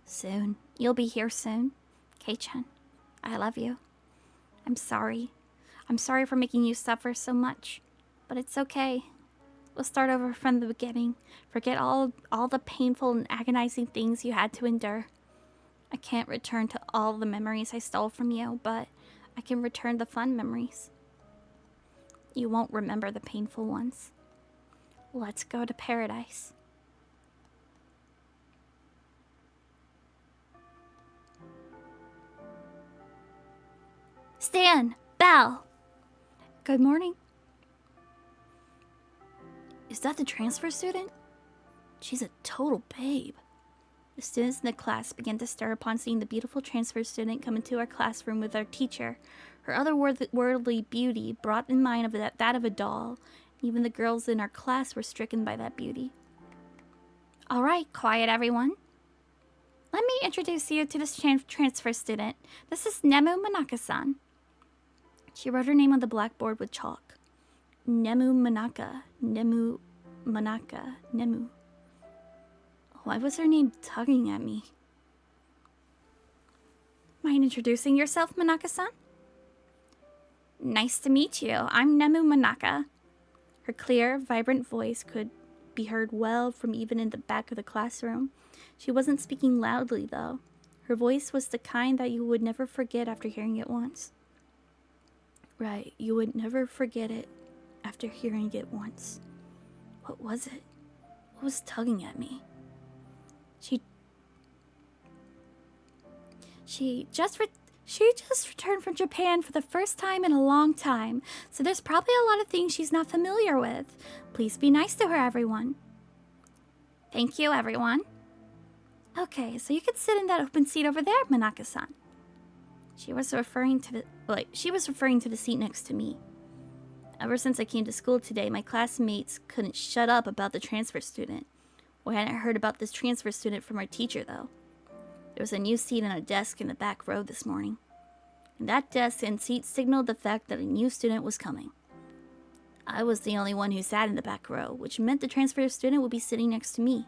Soon. You'll be here soon. Kei-chan, I love you. I'm sorry. I'm sorry for making you suffer so much. But it's okay. We'll start over from the beginning. Forget all the painful and agonizing things you had to endure. I can't return to all the memories I stole from you, but I can return the fun memories. You won't remember the painful ones. Let's go to paradise. Stan! Belle! Good morning. Is that the transfer student? She's a total babe. The students in the class began to stare upon seeing the beautiful transfer student come into our classroom with our teacher. Her otherworldly beauty brought in mind of that of a doll. Even the girls in our class were stricken by that beauty. All right, quiet everyone. Let me introduce you to this transfer student. This is Nemu Manaka-san. She wrote her name on the blackboard with chalk. Nemu Manaka. Nemu Manaka. Nemu. Why was her name tugging at me? Mind introducing yourself, Manaka-san? Nice to meet you. I'm Nemu Manaka. Her clear, vibrant voice could be heard well from even in the back of the classroom. She wasn't speaking loudly, though. Her voice was the kind that you would never forget after hearing it once. Right, you would never forget it after hearing it once. What was it? What was tugging at me? She just returned from Japan for the first time in a long time, so there's probably a lot of things she's not familiar with. Please be nice to her, everyone. Thank you, everyone. Okay, so you can sit in that open seat over there, Manaka-san. She was referring to the seat next to me. Ever since I came to school today, my classmates couldn't shut up about the transfer student. We hadn't heard about this transfer student from our teacher, though. There was a new seat and a desk in the back row this morning. And that desk and seat signaled the fact that a new student was coming. I was the only one who sat in the back row, which meant the transfer student would be sitting next to me.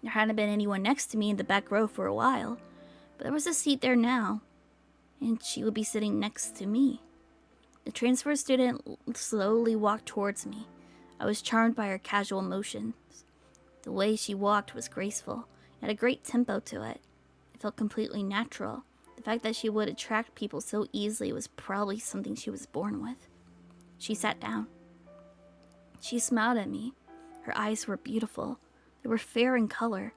There hadn't been anyone next to me in the back row for a while, but there was a seat there now, and she would be sitting next to me. The transfer student slowly walked towards me. I was charmed by her casual motions. The way she walked was graceful. It had a great tempo to it. It felt completely natural. The fact that she would attract people so easily was probably something she was born with. She sat down. She smiled at me. Her eyes were beautiful. They were fair in color.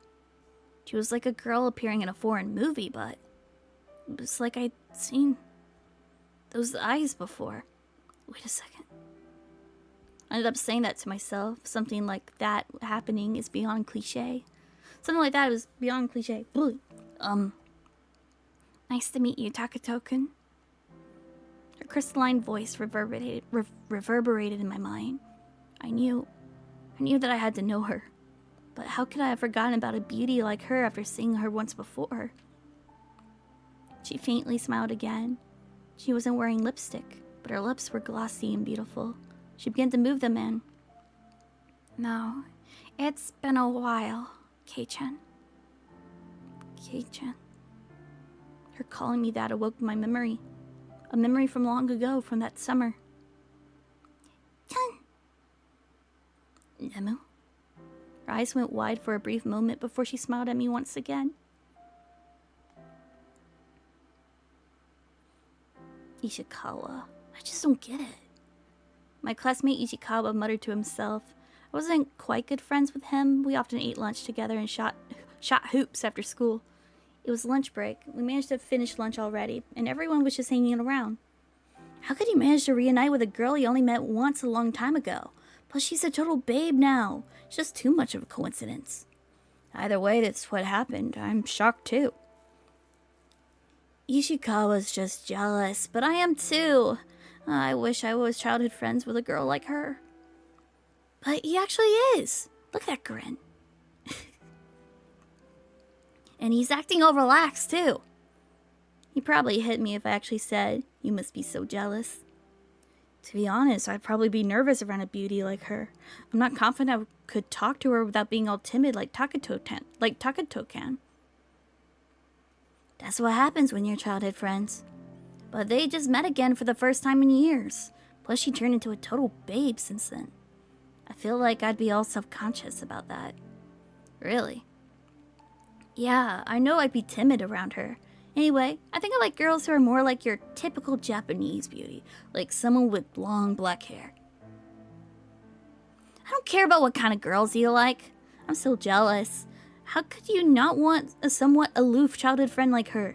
She was like a girl appearing in a foreign movie, but it was like I'd seen those eyes before. Wait a second. I ended up saying that to myself. Something like that happening is beyond cliche. Something like that was beyond cliche. Nice to meet you, Takato-kun. Her crystalline voice reverberated in my mind. I knew that I had to know her. But how could I have forgotten about a beauty like her after seeing her once before? She faintly smiled again. She wasn't wearing lipstick, but her lips were glossy and beautiful. She began to move them in. No, it's been a while, Kei-chan. Kei-chan. Her calling me that awoke my memory. A memory from long ago, from that summer. Chan! Nemu? Her eyes went wide for a brief moment before she smiled at me once again. Ishikawa. I just don't get it. My classmate Ishikawa muttered to himself. I wasn't quite good friends with him. We often ate lunch together and shot hoops after school. It was lunch break. We managed to finish lunch already, and everyone was just hanging around. How could you manage to reunite with a girl you only met once a long time ago? Plus, she's a total babe now. It's just too much of a coincidence. Either way, that's what happened. I'm shocked too. Ishikawa's just jealous, but I am too. I wish I was childhood friends with a girl like her. But he actually is. Look at that grin. And he's acting all relaxed too. He'd probably hit me if I actually said, "You must be so jealous." To be honest, I'd probably be nervous around a beauty like her. I'm not confident I could talk to her without being all timid like Takato can. That's what happens when you're childhood friends. But they just met again for the first time in years. Plus, she turned into a total babe since then. I feel like I'd be all self-conscious about that. Really? Yeah, I know I'd be timid around her. Anyway, I think I like girls who are more like your typical Japanese beauty, like someone with long black hair. I don't care about what kind of girls you like. I'm so jealous. How could you not want a somewhat aloof childhood friend like her?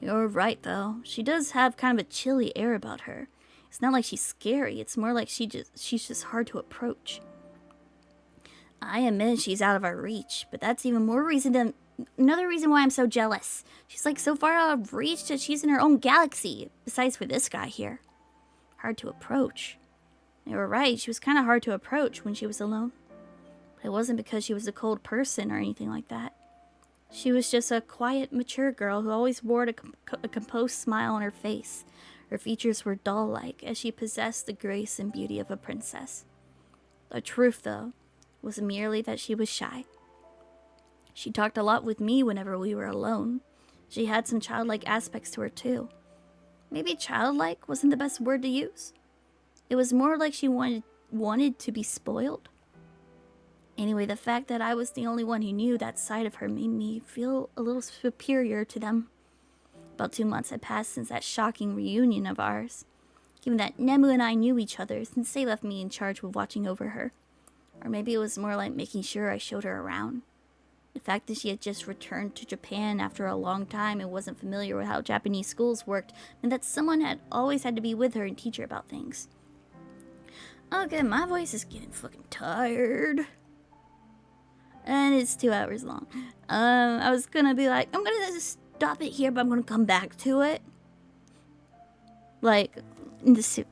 You're right, though. She does have kind of a chilly air about her. It's not like she's scary. It's more like she's just hard to approach. I admit she's out of our reach, but that's even more another reason why I'm so jealous. She's like so far out of reach that she's in her own galaxy, besides for this guy here. Hard to approach. You were right, she was kind of hard to approach when she was alone. But it wasn't because she was a cold person or anything like that. She was just a quiet, mature girl who always wore a composed smile on her face. Her features were doll-like, as she possessed the grace and beauty of a princess. The truth, though, was merely that she was shy. She talked a lot with me whenever we were alone. She had some childlike aspects to her, too. Maybe childlike wasn't the best word to use. It was more like she wanted to be spoiled. Anyway, the fact that I was the only one who knew that side of her made me feel a little superior to them. About 2 months had passed since that shocking reunion of ours. Given that Nemu and I knew each other, since they left me in charge of watching over her. Or maybe it was more like making sure I showed her around. The fact that she had just returned to Japan after a long time and wasn't familiar with how Japanese schools worked meant that someone had always had to be with her and teach her about things. Okay, my voice is getting fucking tired. And it's 2 hours long. I was gonna be like, I'm gonna just stop it here, but I'm gonna come back to it. Like,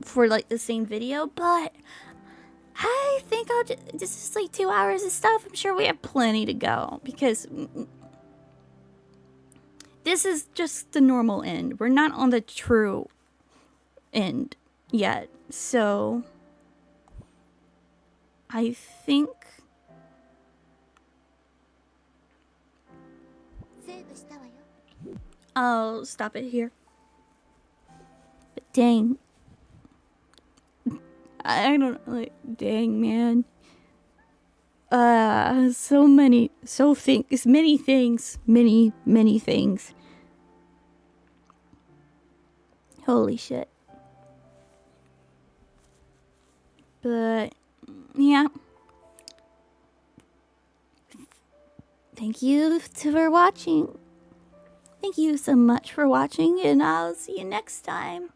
for like the same video, but I think I'll just, this is like 2 hours of stuff. I'm sure we have plenty to go because this is just the normal end. We're not on the true end yet. So I think I'll stop it here. But dang. I don't like, dang, man. Many things. Holy shit. But, yeah. Thank you for watching. Thank you so much for watching, and I'll see you next time.